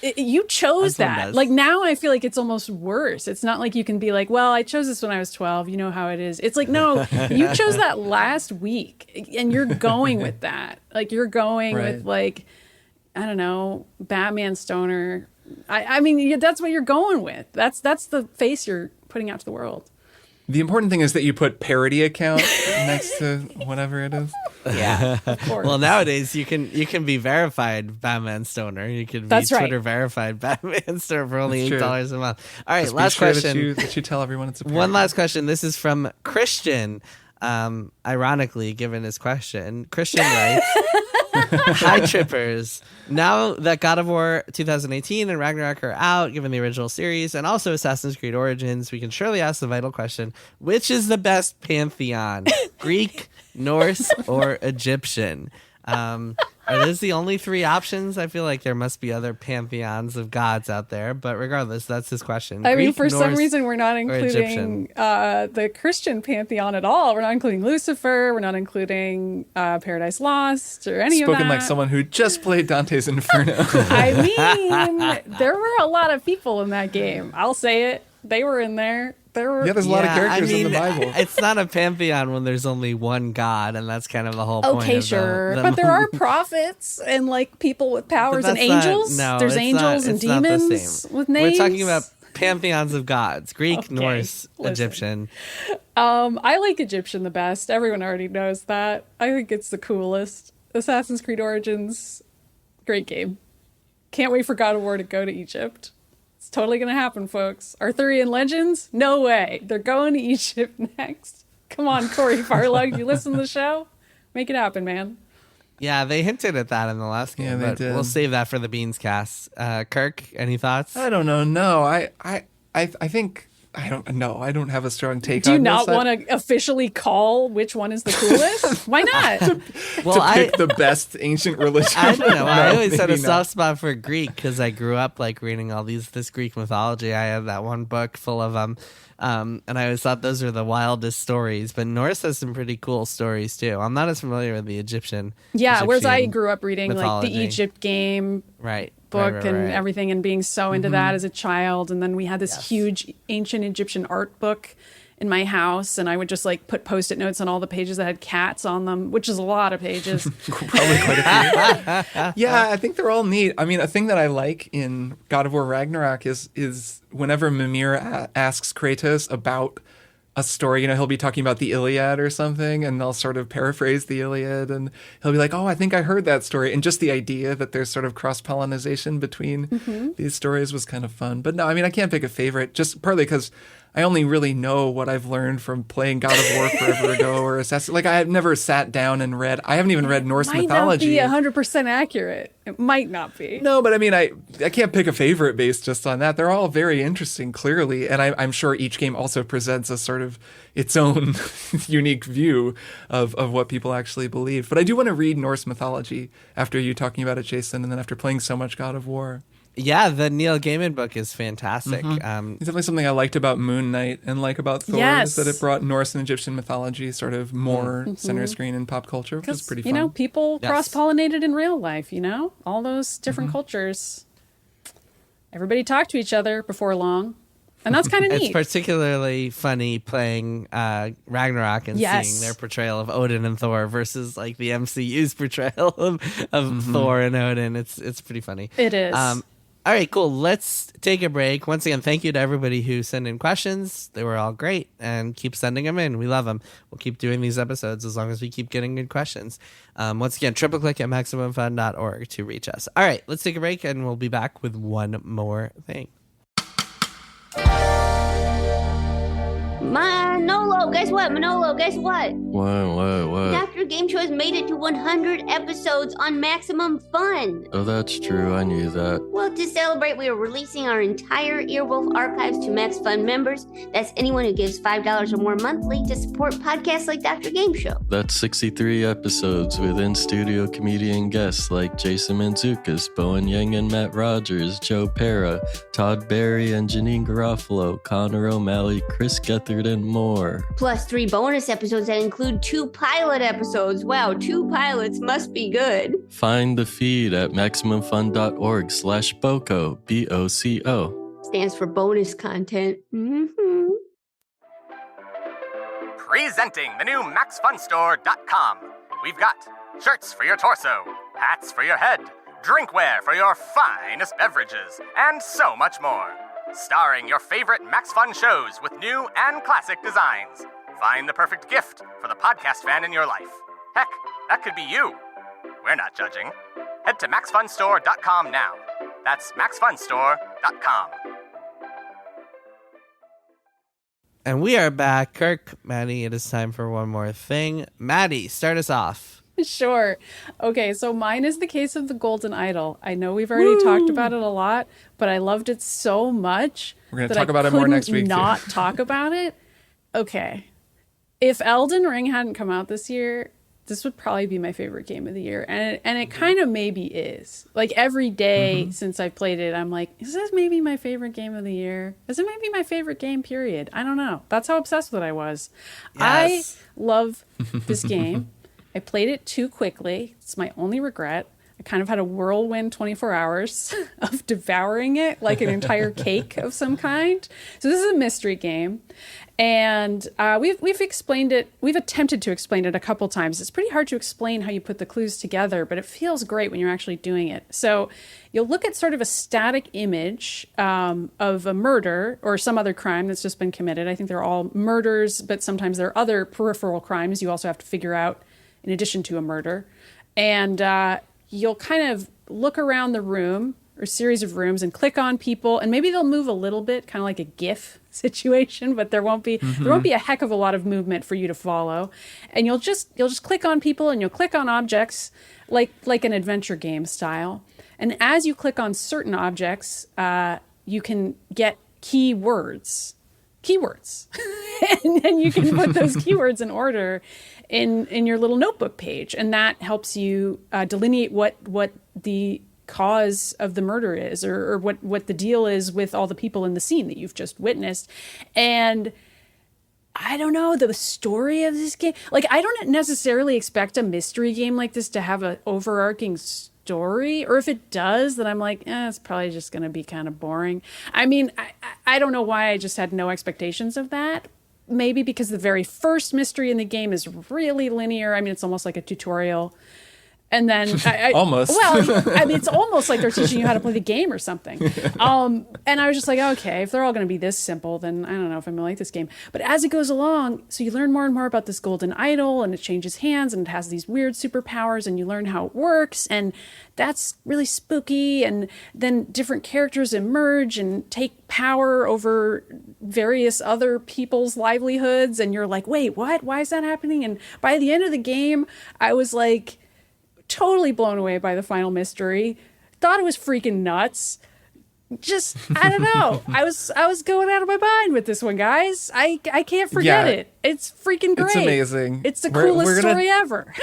You chose that. Like now I feel like it's almost worse. It's not like you can be like, well, I chose this when I was 12. You know how it is. It's like, no, you chose that last week and you're going with that. Like you're going with like, I don't know, Batman Stoner. I mean, that's what you're going with. That's the face you're putting out to the world. The important thing is that you put parody account next to whatever it is. Yeah, of course. Well, nowadays you can be verified Batman Stoner. You can be That's right. Twitter verified Batman Stoner for only $8 a month. All right, Just last be sure question. That you tell everyone it's a parody. One last question. This is from Christian. Ironically, given his question, Christian writes, "Hi Trippers. Now that God of War 2018 and Ragnarok are out, given the original series, and also Assassin's Creed Origins, we can surely ask the vital question, which is the best pantheon? Greek, Norse, or Egyptian? Are those the only three options? I feel like there must be other pantheons of gods out there, but regardless, that's his question. I Greek, mean, for some Norse, reason, we're not including the Christian pantheon at all. We're not including Lucifer. We're not including Paradise Lost or any of that. Spoken like someone who just played Dante's Inferno. I mean, there were a lot of people in that game. I'll say it. They were in there. There's a lot of characters in the Bible. It's not a pantheon when there's only one god, and that's kind of the whole point. Okay, sure. But there are prophets and like people with powers and angels. There's angels and demons with names. We're talking about pantheons of gods. Greek, Norse, Egyptian. I like Egyptian the best. Everyone already knows that. I think it's the coolest. Assassin's Creed Origins, great game. Can't wait for God of War to go to Egypt. It's totally going to happen, folks. Arthurian Legends? No way. They're going to Egypt next. Come on, Corey Farlog. You listen to the show? Make it happen, man. Yeah, they hinted at that in the last game, but we'll save that for the Beans cast. Kirk, any thoughts? I don't know. No, I think... I don't know. I don't have a strong take on this. Do you not want to officially call which one is the coolest? Why not? to pick the best ancient religion. I don't know. I always had a soft spot for Greek because I grew up like reading all this Greek mythology. I had that one book full of them. And I always thought those were the wildest stories. But Norse has some pretty cool stories too. I'm not as familiar with the Egyptian. Yeah, whereas I grew up reading mythology. Like the Egypt game. Book and everything, and being so into that as a child. And then we had this huge ancient Egyptian art book in my house, and I would just like put post-it notes on all the pages that had cats on them, which is a lot of pages. Probably quite a few. Yeah, I think they're all neat. I mean, a thing that I like in God of War Ragnarok is whenever Mimir asks Kratos about a story, he'll be talking about the Iliad or something, and they'll sort of paraphrase the Iliad, and he'll be like, oh, I think I heard that story. And just the idea that there's sort of cross-pollination between these stories was kind of fun. But no, I mean, I can't pick a favorite, just partly because I only really know what I've learned from playing God of War forever ago or Assassin. Like, I have never sat down and read. I haven't even read Norse mythology. Might not be 100% accurate. It might not be. No, but I mean, I can't pick a favorite based just on that. They're all very interesting, clearly, and I'm sure each game also presents a sort of its own unique view of what people actually believe. But I do want to read Norse mythology after you talking about it, Jason, and then after playing so much God of War. Yeah, the Neil Gaiman book is fantastic. It's definitely something I liked about Moon Knight and like about Thor is that it brought Norse and Egyptian mythology sort of more center screen in pop culture, which is pretty fun. You know, people cross-pollinated in real life, you know? All those different cultures. Everybody talked to each other before long. And that's kind of neat. It's particularly funny playing Ragnarok and seeing their portrayal of Odin and Thor versus like the MCU's portrayal of Thor and Odin. It's pretty funny. It is. All right, cool. Let's take a break. Once again, thank you to everybody who sent in questions. They were all great, and keep sending them in. We love them. We'll keep doing these episodes as long as we keep getting good questions. Once again, triple-click at MaximumFun.org to reach us. All right, let's take a break, and we'll be back with one more thing. Manolo, guess what? Guess what? What? Dr. Game Show has made it to 100 episodes on Maximum Fun. Oh, that's true. I knew that. Well, to celebrate, we are releasing our entire Earwolf archives to Max Fun members. That's anyone who gives $5 or more monthly to support podcasts like Dr. Game Show. That's 63 episodes with in-studio comedian guests like Jason Mantzoukas, Bowen Yang and Matt Rogers, Joe Pera, Todd Barry and Janine Garofalo, Connor O'Malley, Chris Gethard, and more. Plus 3 bonus episodes that include 2 pilot episodes. Wow, 2 pilots must be good. Find the feed at MaximumFun.org/BOCO, BOCO. Stands for bonus content. Presenting the new MaxFunStore.com. We've got shirts for your torso, hats for your head, drinkware for your finest beverages, and so much more. Starring your favorite Max Fun shows with new and classic designs. Find the perfect gift for the podcast fan in your life. Heck, that could be you. We're not judging. Head to MaxFunStore.com now. That's MaxFunStore.com. And we are back. Kirk, Maddy, it is time for one more thing. Maddy, start us off. Sure. Okay, so mine is the case of the Golden Idol. I know we've already talked about it a lot, but I loved it so much We're going to that talk I about it more next week, not too. talk about it. Okay. If Elden Ring hadn't come out this year, this would probably be my favorite game of the year. And it kind of maybe is. Like every day since I've played it, I'm like, is this maybe my favorite game of the year? Is it maybe my favorite game, period? I don't know. That's how obsessed with it I was. Yes. I love this game. I played it too quickly. It's my only regret. I kind of had a whirlwind 24 hours of devouring it like an entire cake of some kind. So this is a mystery game. And we've explained it. We've attempted to explain it a couple times. It's pretty hard to explain how you put the clues together, but it feels great when you're actually doing it. So you'll look at sort of a static image of a murder or some other crime that's just been committed. I think they're all murders, but sometimes there are other peripheral crimes you also have to figure out in addition to a murder. And you'll kind of look around the room or series of rooms and click on people, and maybe they'll move a little bit, kind of like a GIF situation, but there won't be a heck of a lot of movement for you to follow. And you'll just click on people and you'll click on objects like an adventure game style. And as you click on certain objects, you can get keywords. And then you can put those keywords in order in your little notebook page, and that helps you delineate what the cause of the murder is, or what the deal is with all the people in the scene that you've just witnessed. And I don't know, the story of this game, like I don't necessarily expect a mystery game like this to have an overarching story, or if it does, then I'm like, it's probably just going to be kind of boring. I mean, I don't know why I just had no expectations of that. Maybe because the very first mystery in the game is really linear. I mean, it's almost like a tutorial. And then Almost. Well, I mean, it's almost like they're teaching you how to play the game or something. And I was just like, okay, if they're all going to be this simple, then I don't know if I'm going to like this game. But as it goes along, so you learn more and more about this golden idol, and it changes hands, and it has these weird superpowers, and you learn how it works, and that's really spooky. And then different characters emerge and take power over various other people's livelihoods, and you're like, wait, what? Why is that happening? And by the end of the game, I was like totally blown away by the final mystery. Thought it was freaking nuts. Just, I don't know. I was going out of my mind with this one, guys. I can't forget it. It's freaking great. It's amazing. It's the coolest story ever.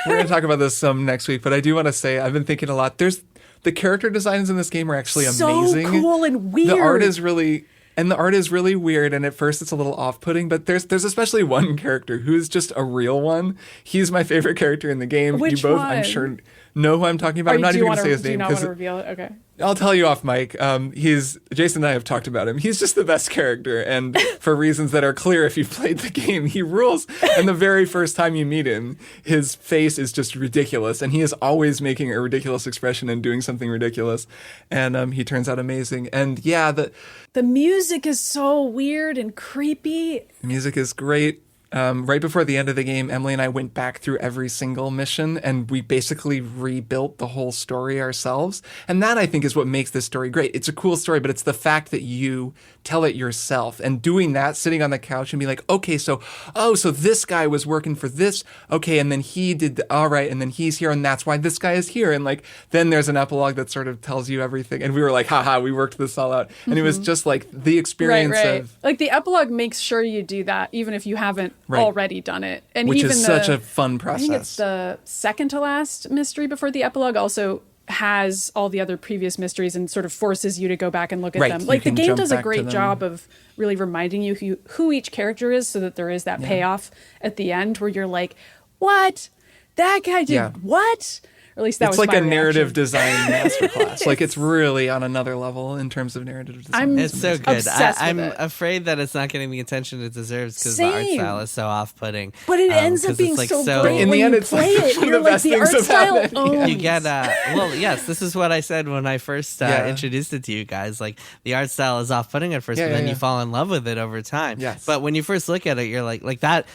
We're going to talk about this some next week, but I do want to say I've been thinking a lot. The character designs in this game are actually amazing. So cool and weird. The art is really weird, and at first it's a little off-putting, but there's especially one character who's just a real one. He's my favorite character in the game. Which you both, one? I'm sure, know who I'm talking about. I'm not even going to say his name. Do you not want to reveal it? Okay. I'll tell you off mic. Jason and I have talked about him. He's just the best character, and for reasons that are clear if you've played the game, he rules. And the very first time you meet him, his face is just ridiculous, and he is always making a ridiculous expression and doing something ridiculous, and he turns out amazing. And yeah, the music is so weird and creepy. The music is great. Right before the end of the game, Emily and I went back through every single mission, and we basically rebuilt the whole story ourselves. And that, I think, is what makes this story great. It's a cool story, but it's the fact that you tell it yourself. And doing that, sitting on the couch and be like, okay, so this guy was working for this. Okay, and then he did, all right, and then he's here, and that's why this guy is here. And like, then there's an epilogue that sort of tells you everything. And we were like, haha, we worked this all out. And it was just like the experience of... Like, the epilogue makes sure you do that, even if you haven't already done it. And which even is such a fun process. I think it's the second to last mystery before the epilogue also has all the other previous mysteries and sort of forces you to go back and look at them. Like, the game does a great job of really reminding you who each character is, so that there is that payoff at the end where you're like, what? That guy did what? Or at least that was my reaction. It's like a narrative design masterclass. Like, it's really on another level in terms of narrative design. It's so good. I'm it. afraid that it's not getting the attention it deserves because the art style is so off-putting. But it ends up being so great in the end, it's play it. one You're of the like, best the things art style about it. owns. You get well, yes, this is what I said when I first introduced it to you guys. Like, the art style is off-putting at first, but then you fall in love with it over time. Yes. But when you first look at it, you're like that.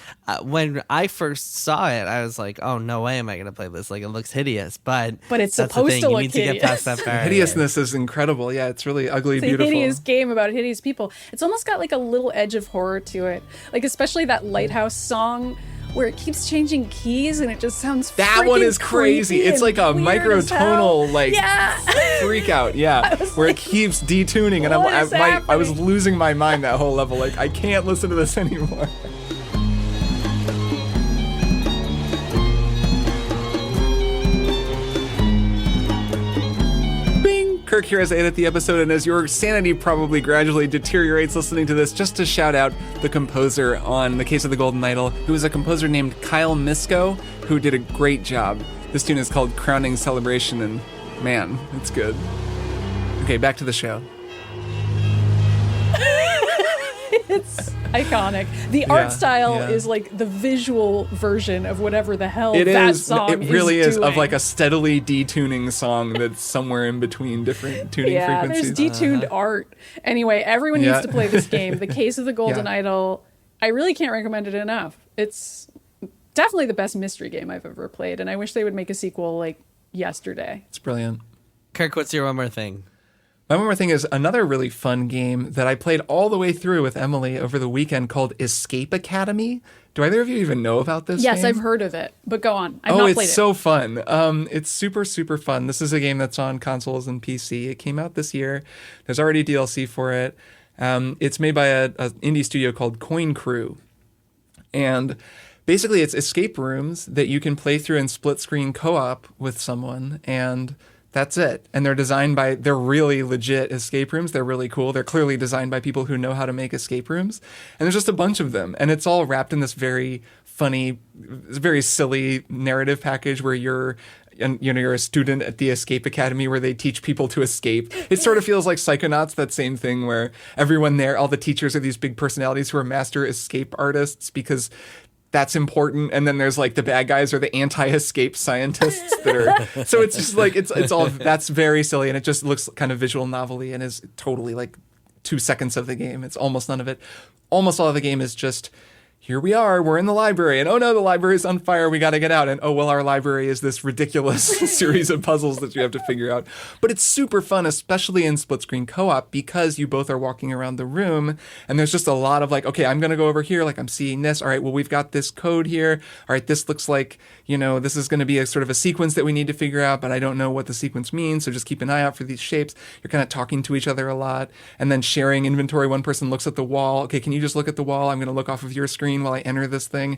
When I first saw it, I was like, oh, no way am I going to play this. Like, it looks hideous, but it's that's supposed the thing. to You look need to get past that barrier. Hideousness is incredible. Yeah, it's really ugly, It's beautiful. a hideous game about hideous people. It's almost got like a little edge of horror to it. Like, especially that Lighthouse song where it keeps changing keys and it just sounds that one is crazy. It's like a microtonal freak out. Yeah, where it keeps detuning, and I was losing my mind that whole level. Like, I can't listen to this anymore. Kirk here as I edit the episode, and as your sanity probably gradually deteriorates listening to this, just to shout out the composer on The Case of the Golden Idol, who is a composer named Kyle Misko, who did a great job. This tune is called Crowning Celebration, and man, it's good. Okay, back to the show. It's iconic. The art style is like the visual version of whatever the hell that song is. It really is doing. of like a steadily detuning song that's somewhere in between different tuning frequencies. There's detuned art. Anyway, everyone needs to play this game. The Case of the Golden Idol. I really can't recommend it enough. It's definitely the best mystery game I've ever played, and I wish they would make a sequel like yesterday. It's brilliant. Kirk, what's your one more thing? My one more thing is another really fun game that I played all the way through with Emily over the weekend called Escape Academy. Do either of you even know about this game? Yes, I've heard of it, but go on. I've not played it. It's so fun. It's super, super fun. This is a game that's on consoles and PC. It came out this year. There's already DLC for it. It's made by an indie studio called Coin Crew. And basically it's escape rooms that you can play through in split screen co-op with someone, and that's it. And they're really legit escape rooms. They're really cool. They're clearly designed by people who know how to make escape rooms. And there's just a bunch of them. And it's all wrapped in this very funny, very silly narrative package where you're a student at the Escape Academy where they teach people to escape. It sort of feels like Psychonauts, that same thing where everyone there, all the teachers are these big personalities who are master escape artists because that's important. And then there's like the bad guys are the anti-escape scientists that are. So it's just like it's all that's very silly, and it just looks kind of visual novelty and is totally like 2 seconds of the game. It's almost none of it. Almost all of the game is just, here we are, we're in the library, and oh no, the library is on fire, we got to get out, and oh well, our library is this ridiculous series of puzzles that you have to figure out. But it's super fun, especially in split screen co-op, because you both are walking around the room, and there's just a lot of like, okay, I'm going to go over here, like I'm seeing this, all right, well, we've got this code here, all right, this looks like, this is going to be a sort of a sequence that we need to figure out, but I don't know what the sequence means, so just keep an eye out for these shapes. You're kind of talking to each other a lot, and then sharing inventory. One person looks at the wall, okay, can you just look at the wall? I'm going to look off of your screen while I enter this thing.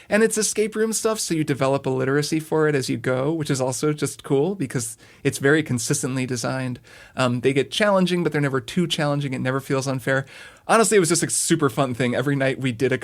And it's escape room stuff, so you develop a literacy for it as you go, which is also just cool because it's very consistently designed. They get challenging, but they're never too challenging. It never feels unfair. Honestly, it was just a super fun thing. Every night we did I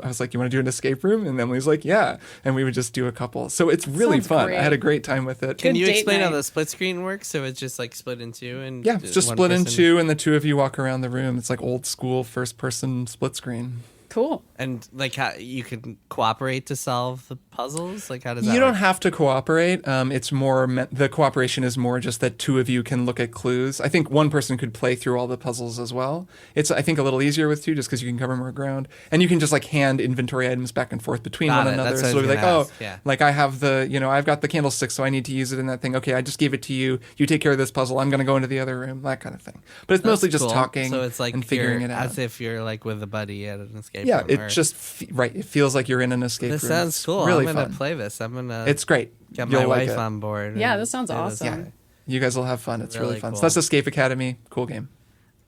was like, you want to do an escape room? And Emily's like, yeah. And we would just do a couple. So it's really fun. Great. I had a great time with it. Can you date explain how night. the split screen works? So it's just like split in two? And Yeah, it's just one split in person- two, and the two of you walk around the room. It's like old school first person split screen. Cool. And like how you can cooperate to solve the puzzles? Like how does that You don't work? have to cooperate. It's more the cooperation is more just that two of you can look at clues. I think one person could play through all the puzzles as well. It's I think a little easier with two just because you can cover more ground, and you can just like hand inventory items back and forth between Got one it. another. That's what I So was it'll be like, gonna oh, ask. Yeah. like I have I've got the candlestick, so I need to use it in that thing. Okay, I just gave it to you. You take care of this puzzle. I'm going to go into the other room. That kind of thing. But it's mostly just Cool. talking. So it's like and figuring you're- it out. as if you're like with a buddy at an escape Yeah, room. it or- just right. It feels like you're in an escape This room. sounds It's cool. Really I'm gonna fun. play this. I'm gonna It's great. get You'll my like wife it. on board. Yeah, and this sounds do awesome. guy. You guys will have fun. It's really Really fun. cool. So that's Escape Academy. Cool game.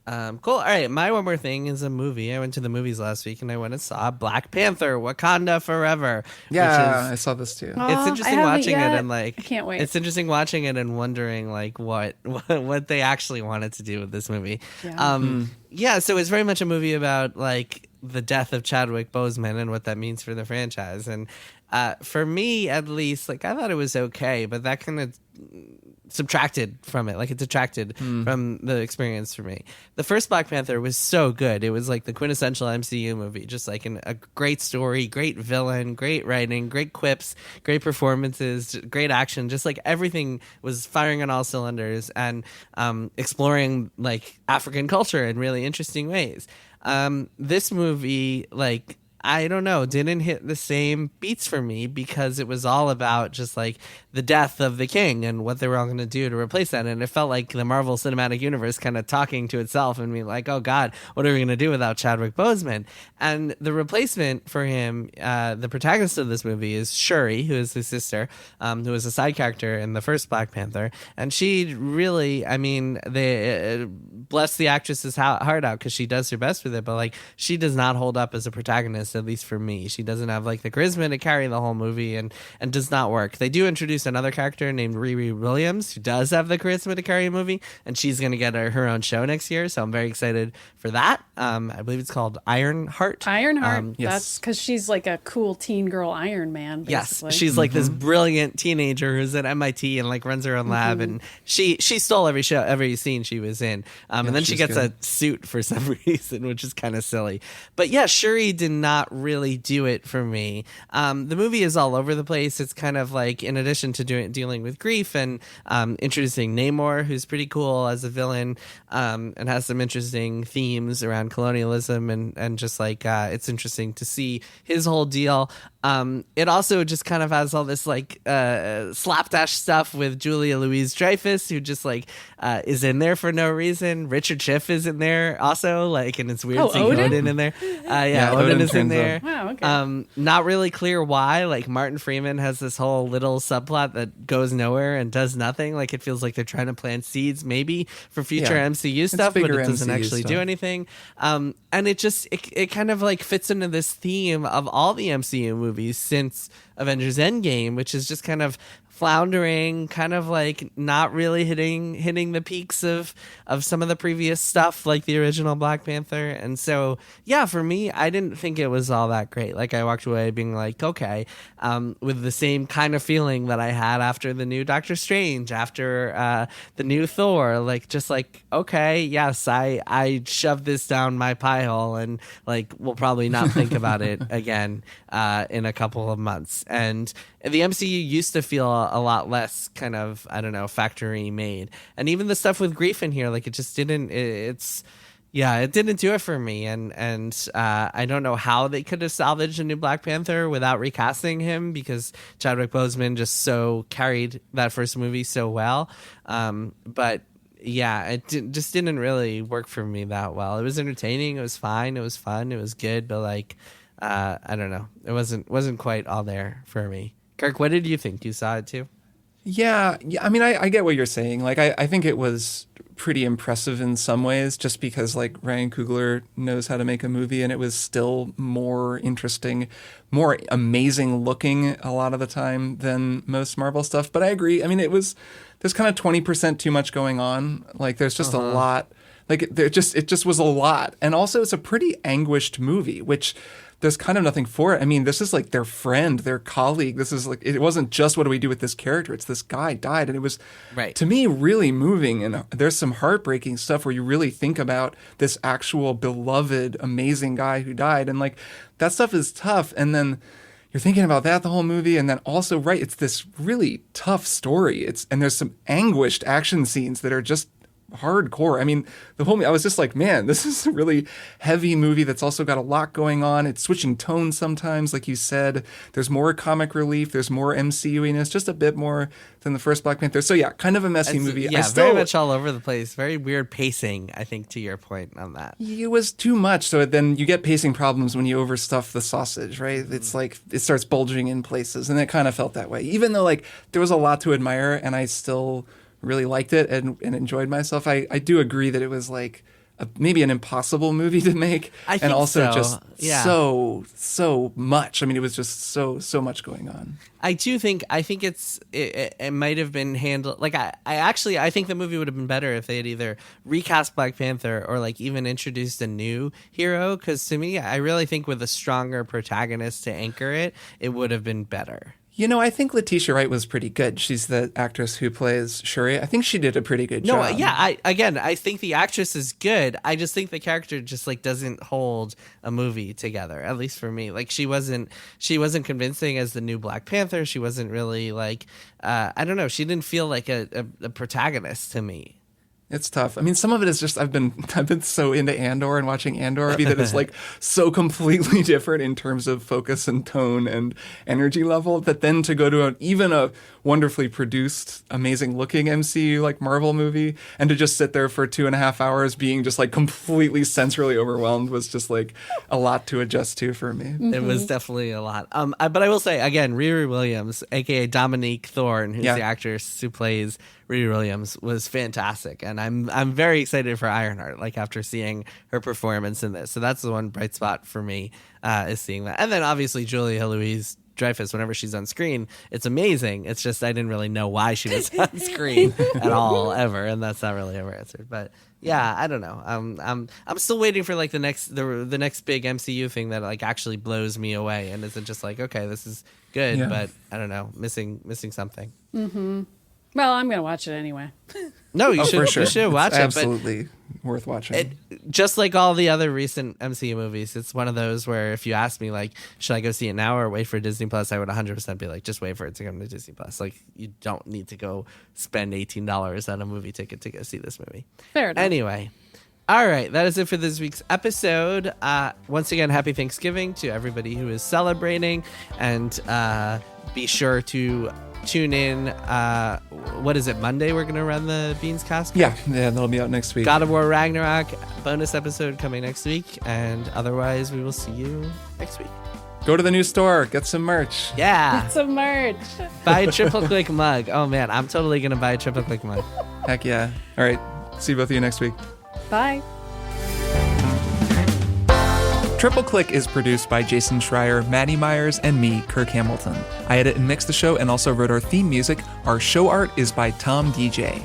Cool. All right. My one more thing is a movie. I went to the movies last week and I went and saw Black Panther: Wakanda Forever. Yeah, Which I is, saw this too. it's I interesting haven't watching yet. it and like I can't wait. It's interesting watching it and wondering like what they actually wanted to do with this movie. Yeah. Yeah. So it's very much a movie about like the death of Chadwick Boseman and what that means for the franchise. And for me, at least, like I thought it was okay, but that kind of subtracted from it. Like it detracted from the experience for me. The first Black Panther was so good. It was like the quintessential MCU movie, just like a great story, great villain, great writing, great quips, great performances, great action. Just like everything was firing on all cylinders and exploring like African culture in really interesting ways. This movie, like, I don't know, didn't hit the same beats for me because it was all about just like the death of the king and what they were all going to do to replace that. And it felt like the Marvel Cinematic Universe kind of talking to itself and being like, oh God, what are we going to do without Chadwick Boseman? And the replacement for him, the protagonist of this movie is Shuri, who is his sister, who was a side character in the first Black Panther. And she really, I mean, they bless the actress's heart out because she does her best with it, but like she does not hold up as a protagonist, at least for me. She doesn't have like the charisma to carry the whole movie and does not work. They do introduce another character named Riri Williams who does have the charisma to carry a movie, and she's going to get her own show next year, so I'm very excited for that. I believe it's called Ironheart. Ironheart. yes. That's because she's like a cool teen girl Iron Man. Basically. Yes, she's like this brilliant teenager who's at MIT and like runs her own lab, and she stole every scene she was in, and then she she's gets good. a suit for some reason, which is kind of silly. But yeah, Shuri did not really do it for me. The movie is all over the place. It's kind of like, in addition to dealing with grief and introducing Namor, who's pretty cool as a villain, and has some interesting themes around colonialism and just like it's interesting to see his whole deal. It also just kind of has all this like slapdash stuff with Julia Louis-Dreyfus, who just like is in there for no reason. Richard Schiff is in there also, like, and it's weird seeing Odin in there. Yeah, Odin is in turns there. up. Wow, okay. Not really clear why. Like Martin Freeman has this whole little subplot that goes nowhere and does nothing. Like it feels like they're trying to plant seeds maybe for future Yeah. MCU stuff, but bigger it doesn't MCU actually do stuff. anything. And it just it kind of like fits into this theme of all the MCU movies since Avengers Endgame, which is just kind of floundering, kind of like not really hitting the peaks of some of the previous stuff, like the original Black Panther. And so, yeah, for me, I didn't think it was all that great. Like, I walked away being like, okay, with the same kind of feeling that I had after the new Doctor Strange, after the new Thor, like, just like, okay, yes, I shoved this down my pie hole, and like, we'll probably not think about it again in a couple of months. And the MCU used to feel a lot less kind of, I don't know, factory made. And even the stuff with grief in here, like, it just didn't, it didn't do it for me. And I don't know how they could have salvaged a new Black Panther without recasting him, because Chadwick Boseman just so carried that first movie so well. But yeah, it just didn't really work for me that well. It was entertaining. It was fine. It was fun. It was good. But like, I don't know. It wasn't quite all there for me. Kirk, what did you think? You saw it too? Yeah. I mean, I get what you're saying. Like, I think it was pretty impressive in some ways, just because like Ryan Coogler knows how to make a movie, and it was still more interesting, more amazing looking a lot of the time than most Marvel stuff. But I agree. I mean, there's kind of 20% too much going on. Like, there's just a lot. Like, it just was a lot. And also, it's a pretty anguished movie, which there's kind of nothing for it. I mean, this is like their friend, their colleague. This is like, it wasn't just what do we do with this character. It's this guy died. And it was, to me, really moving. And there's some heartbreaking stuff where you really think about this actual beloved, amazing guy who died. And like, that stuff is tough. And then you're thinking about that the whole movie. And then also, it's this really tough story. And there's some anguished action scenes that are just hardcore. I mean, the whole I was just like, man, this is a really heavy movie that's also got a lot going on. It's switching tones sometimes, like you said. There's more comic relief. There's more MCU-iness, just a bit more than the first Black Panther. So yeah, kind of a messy movie. Yeah, very much all over the place. Very weird pacing, I think, to your point on that. It was too much. So then you get pacing problems when you overstuff the sausage, right? It's like it starts bulging in places, and it kind of felt that way. Even though like there was a lot to admire, and I still really liked it and enjoyed myself. I do agree that it was like maybe an impossible movie to make, and also just so much. I mean, it was just so much going on. I think it might have been handled like I think the movie would have been better if they had either recast Black Panther or like even introduced a new hero, because to me, I really think with a stronger protagonist to anchor it, it would have been better. You know, I think Letitia Wright was pretty good. She's the actress who plays Shuri. I think she did a pretty good job. No, yeah, I think the actress is good. I just think the character just like doesn't hold a movie together, at least for me. Like she wasn't convincing as the new Black Panther. She wasn't really like I don't know. She didn't feel like a protagonist to me. It's tough. I mean, some of it is just I've been so into Andor and watching Andor that it's like so completely different in terms of focus and tone and energy level, that then to go to even a wonderfully produced, amazing looking MCU like Marvel movie and to just sit there for 2.5 hours being just like completely sensorily overwhelmed was just like a lot to adjust to for me. It was definitely a lot. But I will say again, Riri Williams, aka Dominique Thorne, who's the actress who plays Riri Williams, was fantastic, and I'm very excited for Ironheart. Like after seeing her performance in this, so that's the one bright spot for me is seeing that. And then obviously Julia Louis-Dreyfus, whenever she's on screen, it's amazing. It's just I didn't really know why she was on screen at all ever, and that's not really ever answered. But yeah, I don't know. I'm still waiting for like the next big MCU thing that like actually blows me away, and isn't just like okay, this is good, but I don't know, missing something. Mm-hmm. Well, I'm going to watch it anyway. No, you should. Sure. You should watch it. Absolutely worth watching. Just like all the other recent MCU movies, it's one of those where if you ask me, like, should I go see it now or wait for Disney Plus, I would 100% be like, just wait for it to come to Disney Plus. Like, you don't need to go spend $18 on a movie ticket to go see this movie. Fair enough. Anyway. All right, that is it for this week's episode. Once again, happy Thanksgiving to everybody who is celebrating, and be sure to tune in. What is it, Monday we're going to run the Beans cast? Yeah, that'll be out next week. God of War Ragnarok bonus episode coming next week, and otherwise we will see you next week. Go to the new store, get some merch. Yeah. Get some merch. Buy a Triple Click mug. Oh man, I'm totally going to buy a Triple Click mug. Heck yeah. All right, see both of you next week. Bye. Triple Click is produced by Jason Schreier, Maddie Myers, and me, Kirk Hamilton. I edit and mix the show and also wrote our theme music. Our show art is by Tom DJ.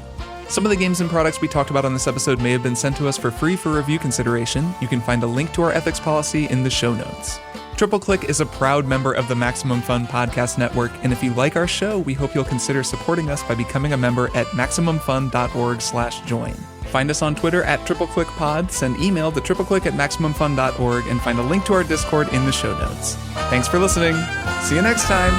Some of the games and products we talked about on this episode may have been sent to us for free for review consideration. You can find a link to our ethics policy in the show notes. Triple Click is a proud member of the Maximum Fun Podcast Network, and if you like our show, we hope you'll consider supporting us by becoming a member at MaximumFun.org/join. Find us on Twitter at TripleClickPod, send email to tripleclick@MaximumFun.org, and find a link to our Discord in the show notes. Thanks for listening. See you next time.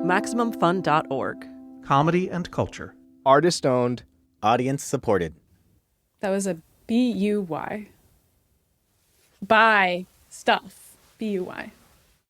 MaximumFun.org. Comedy and culture. Artist owned. Audience supported. That was a B-U-Y. Buy stuff. B-U-Y.